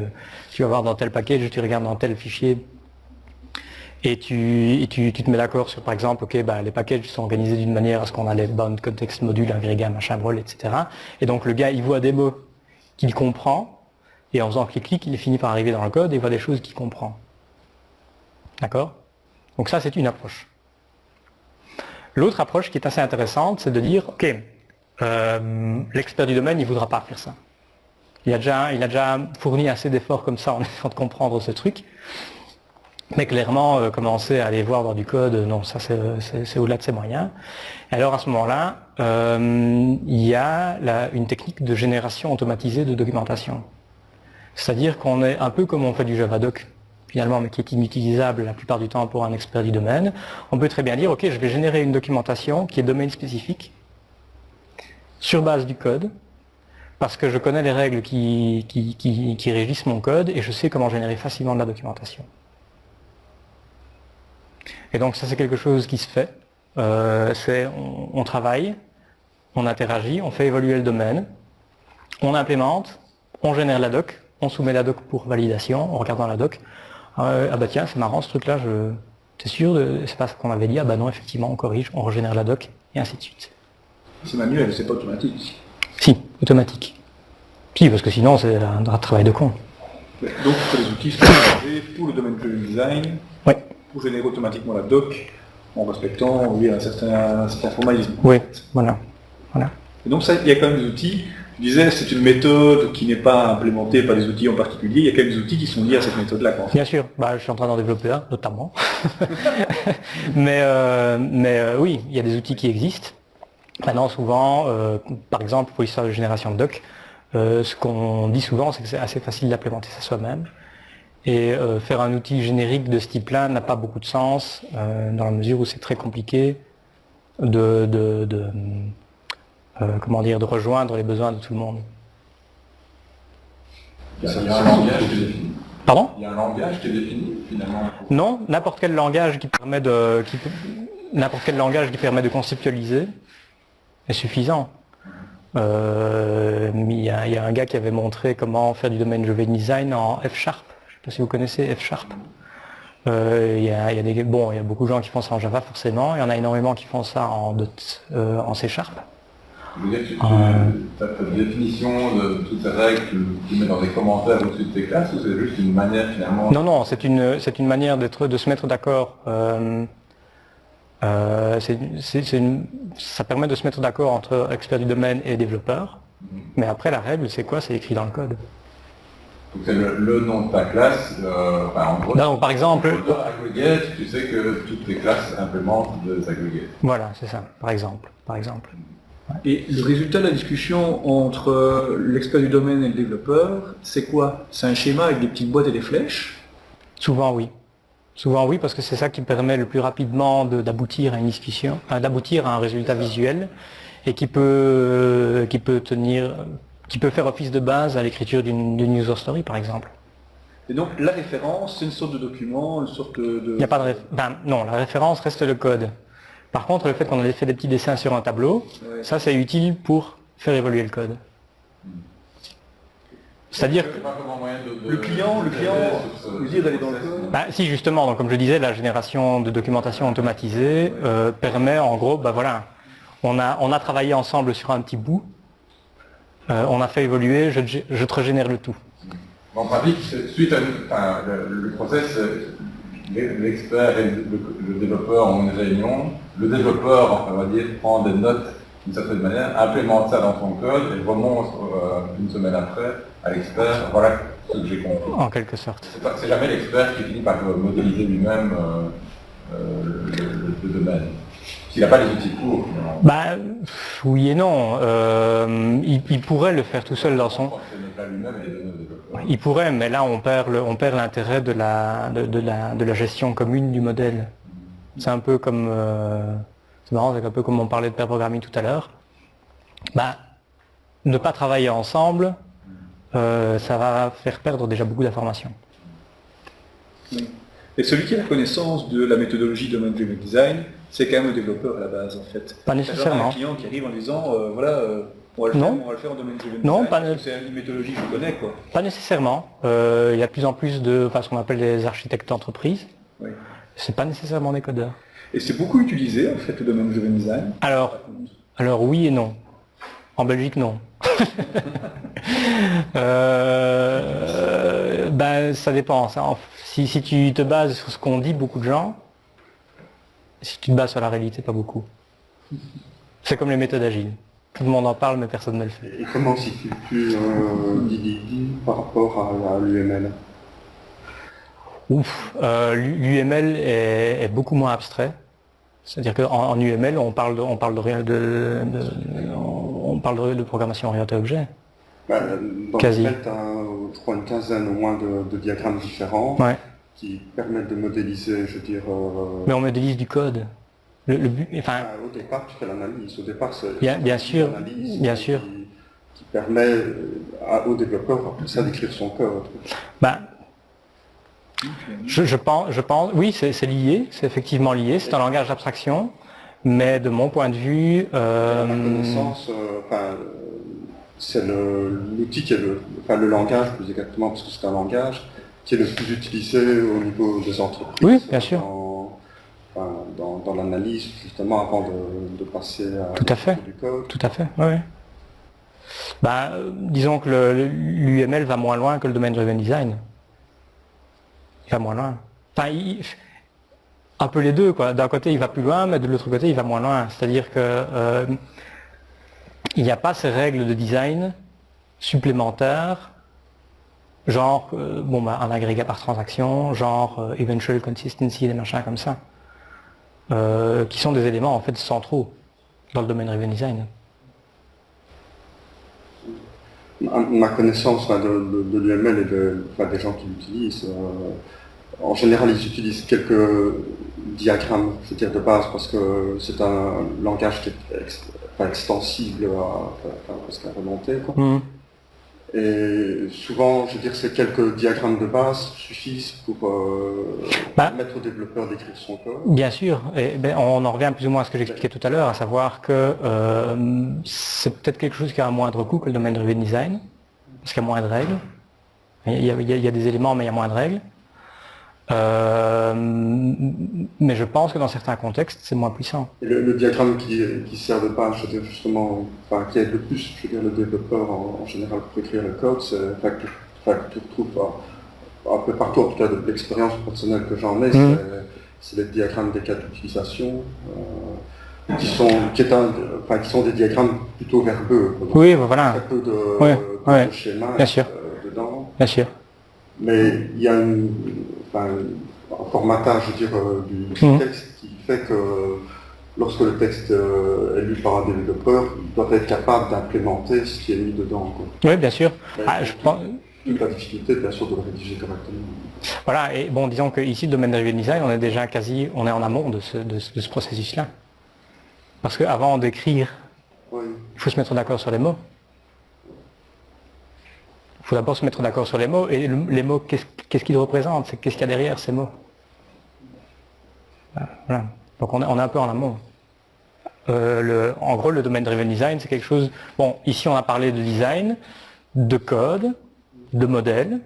tu vas voir dans tel package, tu regardes dans tel fichier et tu te mets d'accord sur par exemple, ok, bah, les packages sont organisés d'une manière à ce qu'on a les bound context module, agrégats, machin, brol, etc. Et donc le gars il voit des mots qu'il comprend et en faisant clic-clic il finit par arriver dans le code et il voit des choses qu'il comprend. D'accord? Donc ça c'est une approche. L'autre approche qui est assez intéressante, c'est de dire, ok, l'expert du domaine, il ne voudra pas faire ça. Il a déjà fourni assez d'efforts comme ça en essayant de comprendre ce truc. Mais clairement, commencer à aller voir dans du code, non, ça c'est au-delà de ses moyens. Et alors à ce moment-là, il y a une technique de génération automatisée de documentation. C'est-à-dire qu'on est un peu comme on fait du Javadoc, finalement, mais qui est inutilisable la plupart du temps pour un expert du domaine. On peut très bien dire, ok, je vais générer une documentation qui est domaine spécifique, sur base du code, parce que je connais les règles qui régissent mon code et je sais comment générer facilement de la documentation. Et donc ça c'est quelque chose qui se fait. On travaille, on interagit, on fait évoluer le domaine, on implémente, on génère la doc, on soumet la doc pour validation, on regarde dans la doc. Ah bah tiens, c'est marrant ce truc-là, t'es sûr, c'est pas ce qu'on avait dit, ah bah non, effectivement, on corrige, on régénère la doc, et ainsi de suite. C'est manuel, c'est pas automatique. Si, automatique. Si, parce que sinon c'est un travail de con. Donc il faut des outils spécialisés pour le domaine de design, Oui. pour générer automatiquement la doc, en respectant un certain formalisme. Oui, voilà. Et donc ça, il y a quand même des outils. Tu disais, c'est une méthode qui n'est pas implémentée par des outils en particulier. Il y a quand même des outils qui sont liés à cette méthode-là. Bien sûr, bah, je suis en train d'en développer un, notamment. mais oui, il y a des outils qui existent. Maintenant, souvent, par exemple, pour l'histoire de génération de doc, ce qu'on dit souvent, c'est que c'est assez facile d'implémenter ça soi-même. Et faire un outil générique de ce type-là n'a pas beaucoup de sens, dans la mesure où c'est très compliqué de rejoindre les besoins de tout le monde. Il y a un langage qui est défini. Pardon ? Il y a un langage qui est défini, finalement. Non, n'importe quel langage qui permet de conceptualiser est suffisant. Il y a un gars qui avait montré comment faire du domaine Java Design en F#. Je ne sais pas si vous connaissez F#. Il y a beaucoup de gens qui font ça en Java forcément. Il y en a énormément qui font ça en C#. Je veux dire que ta définition de toutes ces règles, tu mets dans des commentaires au-dessus de tes classes, ou c'est juste une manière finalement... Non, c'est une manière de se mettre d'accord. Ça permet de se mettre d'accord entre experts du domaine et développeurs. Mais après, la règle, c'est quoi? C'est écrit dans le code. Donc c'est le nom de ta classe, en gros, donc, par exemple, aggregate, tu sais que toutes tes classes implémentent des aggregates. Voilà, c'est ça, par exemple. Et le résultat de la discussion entre l'expert du domaine et le développeur, c'est quoi? C'est un schéma avec des petites boîtes et des flèches? Souvent oui. Souvent oui, parce que c'est ça qui permet le plus rapidement d'aboutir à une discussion, d'aboutir à un résultat visuel et qui peut faire office de base à l'écriture d'une user story par exemple. Et donc la référence, c'est une sorte de document, une sorte de... Il n'y a pas de non, la référence reste le code. Par contre, le fait qu'on ait fait des petits dessins sur un tableau, ça c'est utile pour faire évoluer le code. C'est-à-dire que le client nous dit d'aller dans le code. Si justement, donc comme je disais, la génération de documentation automatisée permet en gros, on a travaillé ensemble sur un petit bout, on a fait évoluer, je te régénère le tout. En pratique, suite à le process, l'expert et le développeur ont une réunion, le développeur, on va dire, prend des notes d'une certaine manière, implémente ça dans son code et remonte une semaine après à l'expert, voilà ce que j'ai compris. En quelque sorte. C'est jamais l'expert qui finit par modéliser lui-même le domaine. S'il n'a pas les outils pour, finalement. Bah, oui et non. Il pourrait le faire tout seul dans son... Il pourrait, mais là on perd l'intérêt de la gestion commune du modèle. C'est un peu comme... c'est marrant, c'est un peu comme on parlait de pair programming tout à l'heure. Bah, ne pas travailler ensemble, ça va faire perdre déjà beaucoup d'informations. Et celui qui a la connaissance de la méthodologie Domain Driven Design, c'est quand même le développeur à la base en fait. Pas C'est nécessairement. un client qui arrive en disant voilà, on va le faire en Domain Driven Non, Design, pas parce que c'est une méthodologie que je connais quoi. Pas nécessairement. Il y a de plus en plus de ce qu'on appelle les architectes d'entreprise. Oui. C'est pas nécessairement des codeurs. Et c'est beaucoup utilisé en fait le Domain Driven Design. Alors oui et non. En Belgique, non. Ben, ça dépend. Si tu te bases sur ce qu'ont dit beaucoup de gens, si tu te bases sur la réalité, pas beaucoup. C'est comme les méthodes agiles. Tout le monde en parle, mais personne ne le fait. Et comment situes-tu DDD par rapport à l'UML? L'UML est beaucoup moins abstrait. C'est-à-dire qu'en UML, on parle de programmation orientée objet. Dans Quasi. l'UML, tu as, je crois, une quinzaine au moins de diagrammes différents qui permettent de modéliser, je veux dire... Mais on modélise du code. Le but, enfin... Au départ, tu fais l'analyse. Au départ, c'est bien sûr, bien sûr. Qui permet au développeur après ça d'écrire son code. Je pense, oui, c'est lié, c'est effectivement lié, c'est un langage d'abstraction, mais de mon point de vue... À ma connaissance, c'est l'outil qui est le langage, plus exactement, parce que c'est un langage, qui est le plus utilisé au niveau des entreprises. Oui, bien sûr. Dans l'analyse, justement, avant de passer à Tout à fait. Du code. Tout à fait, oui. Disons que l'UML va moins loin que le Domain Driven Design. Il va moins loin. Un peu les deux, quoi. D'un côté, il va plus loin, mais de l'autre côté, il va moins loin. C'est-à-dire que il n'y a pas ces règles de design supplémentaires, genre un agrégat par transaction, genre eventual consistency, des machins comme ça, qui sont des éléments en fait centraux dans le Domain Driven Design. Ma connaissance de l'UML et des gens qui l'utilisent, en général, ils utilisent quelques diagrammes, je veux dire, de base, parce que c'est un langage qui est extensible presque à remonter. Et souvent, je veux dire, ces quelques diagrammes de base suffisent pour permettre au développeur d'écrire son code. Bien sûr, et on en revient plus ou moins à ce que j'expliquais tout à l'heure, à savoir que c'est peut-être quelque chose qui a un moindre coût que le Domain Driven Design, parce qu'il y a moins de règles. Il y a des éléments, mais il y a moins de règles. Mais je pense que dans certains contextes, c'est moins puissant. Et le diagramme qui sert de base, je veux dire, justement, qui aide le plus, je veux dire, le développeur en général pour écrire le code, c'est que tu retrouves un peu partout, en tout cas de l'expérience personnelle que j'en ai, c'est les diagrammes des cas d'utilisation, qui sont des diagrammes plutôt verbeux. Donc, oui, voilà. Très peu de schémas bien sûr. Dedans. Bien sûr. Mais il y a un formatage, je veux dire, du texte qui fait que lorsque le texte est lu par un développeur, il doit être capable d'implémenter ce qui est mis dedans. Oui, bien sûr. Je pense... Toute la difficulté, bien sûr, de le rédiger correctement. Voilà, et bon, disons qu'ici, le Domain Driven Design, on est en amont de ce processus-là. Parce qu'avant d'écrire, il faut se mettre d'accord sur les mots. Il faut d'abord se mettre d'accord sur les mots, et les mots, qu'est-ce qu'ils représentent? Qu'est-ce qu'il y a derrière ces mots? Voilà. Donc on est un peu en amont. En gros, le Domain Driven Design, c'est quelque chose... Bon, ici on a parlé de design, de code, de modèle,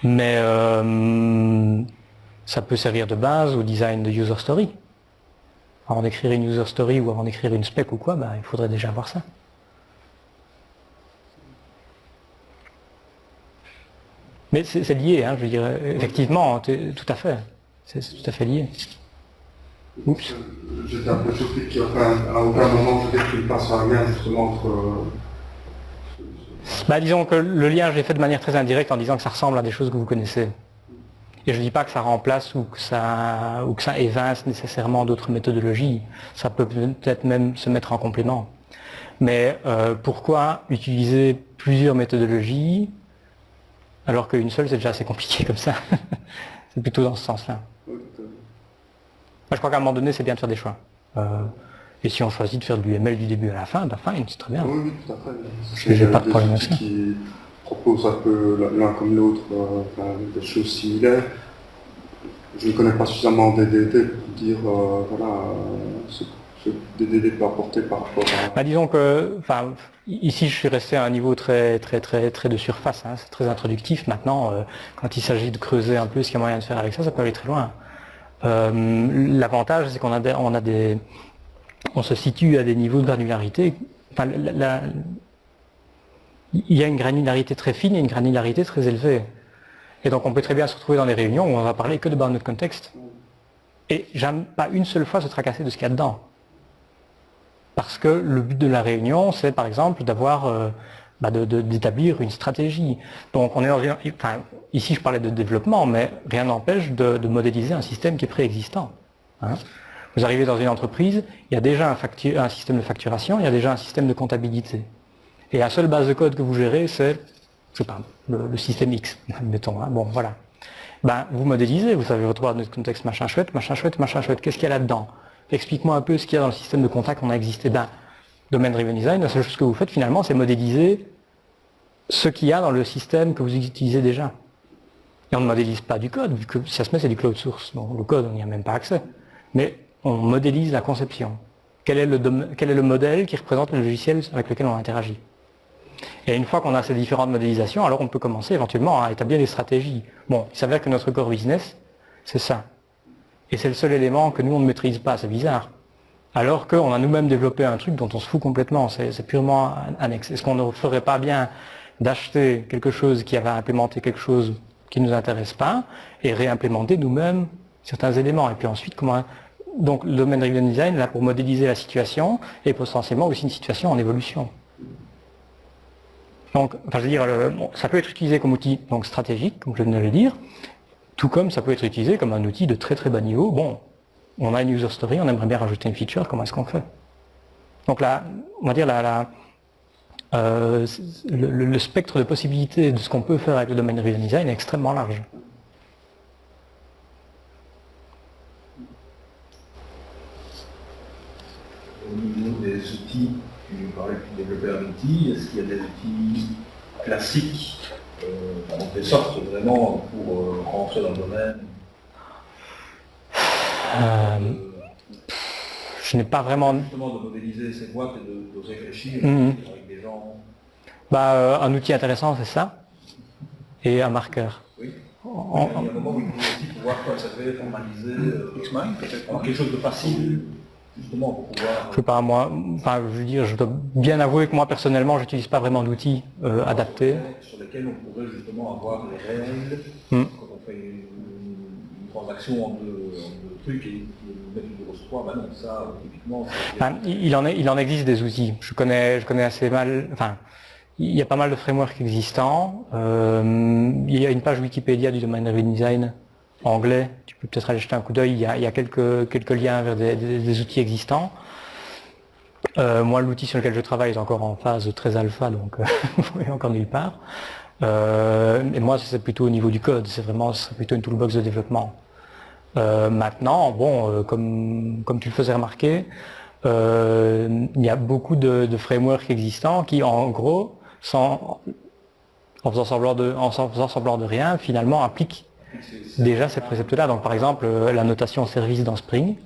mais ça peut servir de base au design de user story. Avant d'écrire une user story ou avant d'écrire une spec ou quoi, il faudrait déjà avoir ça. Mais c'est lié, je veux dire, effectivement, tout à fait. C'est tout à fait lié. Oups. J'étais un peu surpris qu'à aucun moment je ne passe un lien justement entre... Disons que le lien, je l'ai fait de manière très indirecte en disant que ça ressemble à des choses que vous connaissez. Et je ne dis pas que ça remplace ou que ça évince nécessairement d'autres méthodologies. Ça peut peut-être même se mettre en complément. Mais pourquoi utiliser plusieurs méthodologies alors qu'une seule, c'est déjà assez compliqué comme ça. C'est plutôt dans ce sens-là. Moi, je crois qu'à un moment donné, c'est bien de faire des choix. Et si on choisit de faire de l'UML du début à la fin, ben fine, c'est très bien. Oui, tout à fait. J'ai pas de problème avec ça. Qui proposent un peu l'un comme l'autre des choses similaires. Je ne connais pas suffisamment DDD pour dire ce que DDD peut apporter par rapport à... Bah, disons que, ici je suis resté à un niveau très de surface, hein, c'est très introductif. Maintenant, quand il s'agit de creuser un peu ce qu'il y a moyen de faire avec ça, ça peut aller très loin. L'avantage, c'est on se situe à des niveaux de granularité. Il y a une granularité très fine et une granularité très élevée. Et donc on peut très bien se retrouver dans des réunions où on va parler que de bounded context. Et jamais pas une seule fois se tracasser de ce qu'il y a dedans. Parce que le but de la réunion, c'est par exemple d'établir une stratégie. Donc on est dans ici je parlais de développement, mais rien n'empêche de modéliser un système qui est préexistant. Hein. Vous arrivez dans une entreprise, il y a déjà un système de facturation, il y a déjà un système de comptabilité. Et la seule base de code que vous gérez, c'est, je sais pas, le système X, admettons. Hein. Bon, voilà. Vous modélisez, vous savez votre contexte machin chouette, qu'est-ce qu'il y a là-dedans? Explique-moi un peu ce qu'il y a dans le système de compta qu'on a existé. Domaine driven design, la seule chose que vous faites finalement, c'est modéliser ce qu'il y a dans le système que vous utilisez déjà. Et on ne modélise pas du code, vu que si ça se met, c'est du cloud source. Donc le code, on n'y a même pas accès. Mais on modélise la conception. Quel est le modèle qui représente le logiciel avec lequel on interagit? Et une fois qu'on a ces différentes modélisations, alors on peut commencer éventuellement à établir des stratégies. Bon, il s'avère que notre core business, c'est ça. Et c'est le seul élément que nous, on ne maîtrise pas, c'est bizarre. Alors qu'on a nous-mêmes développé un truc dont on se fout complètement, c'est purement annexe. Est-ce qu'on ne ferait pas bien d'acheter quelque chose qui avait implémenté quelque chose qui ne nous intéresse pas et réimplémenter nous-mêmes certains éléments? Et puis ensuite, donc le domaine driven design là pour modéliser la situation et potentiellement aussi une situation en évolution. Donc, je veux dire, ça peut être utilisé comme outil donc stratégique, comme je venais de le dire, tout comme ça peut être utilisé comme un outil de très très bas niveau. Bon, on a une user story, on aimerait bien rajouter une feature, comment est-ce qu'on fait? Donc là, on va dire le spectre de possibilités de ce qu'on peut faire avec le domaine driven design est extrêmement large. Au niveau des outils, tu nous parlais de développer un outil, est-ce qu'il y a des outils classiques, des sortes vraiment pour rentrer dans le domaine? Je n'ai pas vraiment... Justement de modéliser ces boîtes et de réfléchir avec des gens... un outil intéressant, c'est ça, et un marqueur. Oui. Il y a un moment où il faut aussi pouvoir conserver, formaliser Xmind, peut-être quelque chose de facile. Justement pour pouvoir... Je sais pas, moi, je veux dire, je dois bien avouer que moi personnellement, je n'utilise pas vraiment d'outils adaptés. Sur lesquels on pourrait justement avoir les règles, quand on fait une transaction en deux trucs et mettre une grosse 3, non, ça, typiquement... Il en existe des outils. Je connais assez mal... il y a pas mal de frameworks existants. Il y a une page Wikipédia du domaine driven design anglais, tu peux peut-être aller jeter un coup d'œil, il y a quelques liens vers des outils existants. Moi, l'outil sur lequel je travaille est encore en phase très alpha, donc vous voyez encore nulle part. Et moi, c'est plutôt au niveau du code, c'est plutôt une toolbox de développement. Maintenant, bon, comme tu le faisais remarquer, il y a beaucoup de frameworks existants qui, en gros, en faisant semblant de rien, finalement appliquent déjà ces préceptes-là. Donc par exemple, la notation service dans Spring,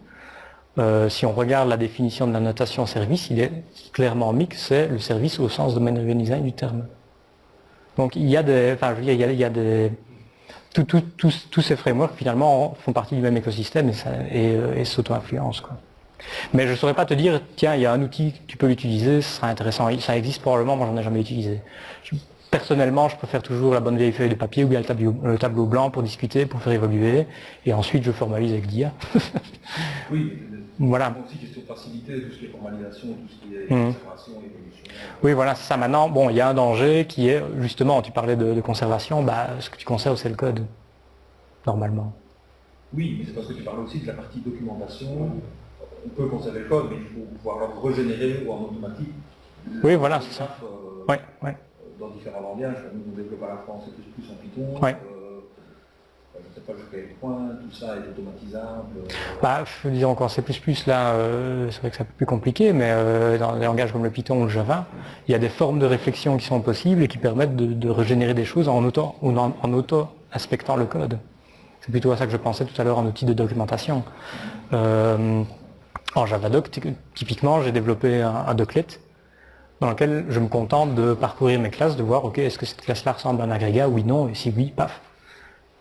si on regarde la définition de la notation service, il est clairement mis que c'est le service au sens domaine driven design du terme. Donc il y a tous ces frameworks finalement font partie du même écosystème et s'auto-influencent, quoi. Mais je ne saurais pas te dire, tiens, il y a un outil, tu peux l'utiliser, ce sera intéressant. Ça existe probablement, moi j'en ai jamais utilisé. Personnellement, je préfère toujours la bonne vieille feuille de papier ou bien le tableau blanc pour discuter, pour faire évoluer, et ensuite je formalise avec l'IA. Oui, voilà. Aussi question de facilité, tout ce qui est formalisation, tout ce qui est conservation, évolution. Oui, voilà, c'est ça. Maintenant, bon, il y a un danger qui est, justement, tu parlais de conservation, ce que tu conserves, c'est le code. normalement. Oui, mais c'est parce que tu parles aussi de la partie documentation. On peut conserver le code, mais il faut pouvoir le régénérer ou en automatique. Oui, voilà, c'est ça. Ouais, ouais. Dans différents langages, nous on développe à la France et plus en Python. Ouais. Je ne sais pas jusqu'à quel point tout ça est automatisable. Bah, disons qu'en C++, là, c'est vrai que c'est un peu plus compliqué, mais dans des langages comme le Python ou le Java, il y a des formes de réflexion qui sont possibles et qui permettent de régénérer des choses en auto-inspectant le code. C'est plutôt à ça que je pensais tout à l'heure en outil de documentation. En Javadoc, typiquement, j'ai développé un doclet dans lequel je me contente de parcourir mes classes, de voir, ok, est-ce que cette classe-là ressemble à un agrégat, oui, non, et si oui, paf.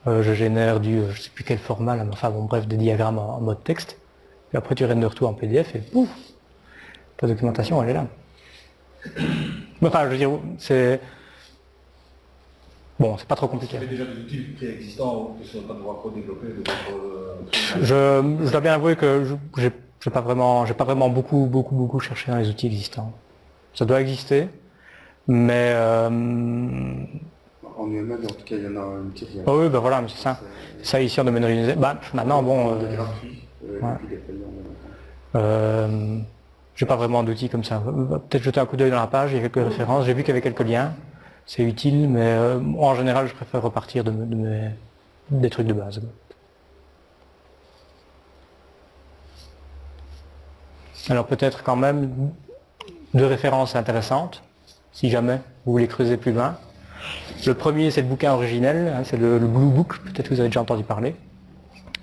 Je génère je sais plus quel format, là, mais enfin bon, bref, des diagrammes en mode texte. Puis après, tu renders tout en PDF et pouf, ta documentation, elle est là. Enfin, je veux dire, c'est... Bon, c'est pas trop compliqué. Il y avait déjà des outils préexistants, que ce n'est pas devoir redévelopper Je dois bien avouer que j'ai pas vraiment beaucoup cherché dans les outils existants. Ça doit exister, mais... En UML, en tout cas, il y en a une qui revient. Oh oui, ben voilà, c'est ça. C'est ça ici en domaine organisé. Bah, maintenant, bon... gratuit, ouais. et puis des payants. J'ai pas vraiment d'outils comme ça. Peut-être jeter un coup d'œil dans la page, il y a quelques références. J'ai vu qu'il y avait quelques liens. C'est utile, mais en général, je préfère repartir des trucs de base. Alors peut-être quand même 2 références intéressantes, si jamais vous voulez creuser plus loin. Le premier, c'est le bouquin originel, hein, c'est le Blue Book, peut-être que vous avez déjà entendu parler.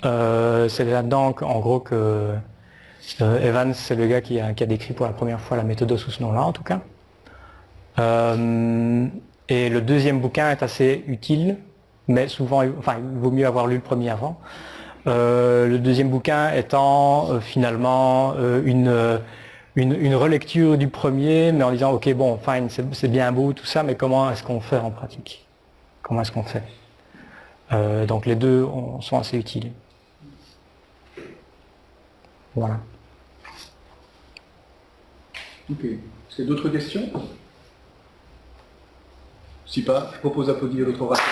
C'est là-dedans en gros que Evans, c'est le gars qui a décrit pour la première fois la méthode sous ce nom-là, en tout cas. Et le deuxième bouquin est assez utile, mais souvent, il vaut mieux avoir lu le premier avant. Le deuxième bouquin étant finalement une relecture du premier, mais en disant ok bon, fine, c'est bien beau tout ça, mais comment est-ce qu'on fait en pratique? Comment est-ce qu'on fait? Donc les deux sont assez utiles. Voilà. Ok. Est-ce qu'il y a d'autres questions? Si pas, je propose d'applaudir notre orateur.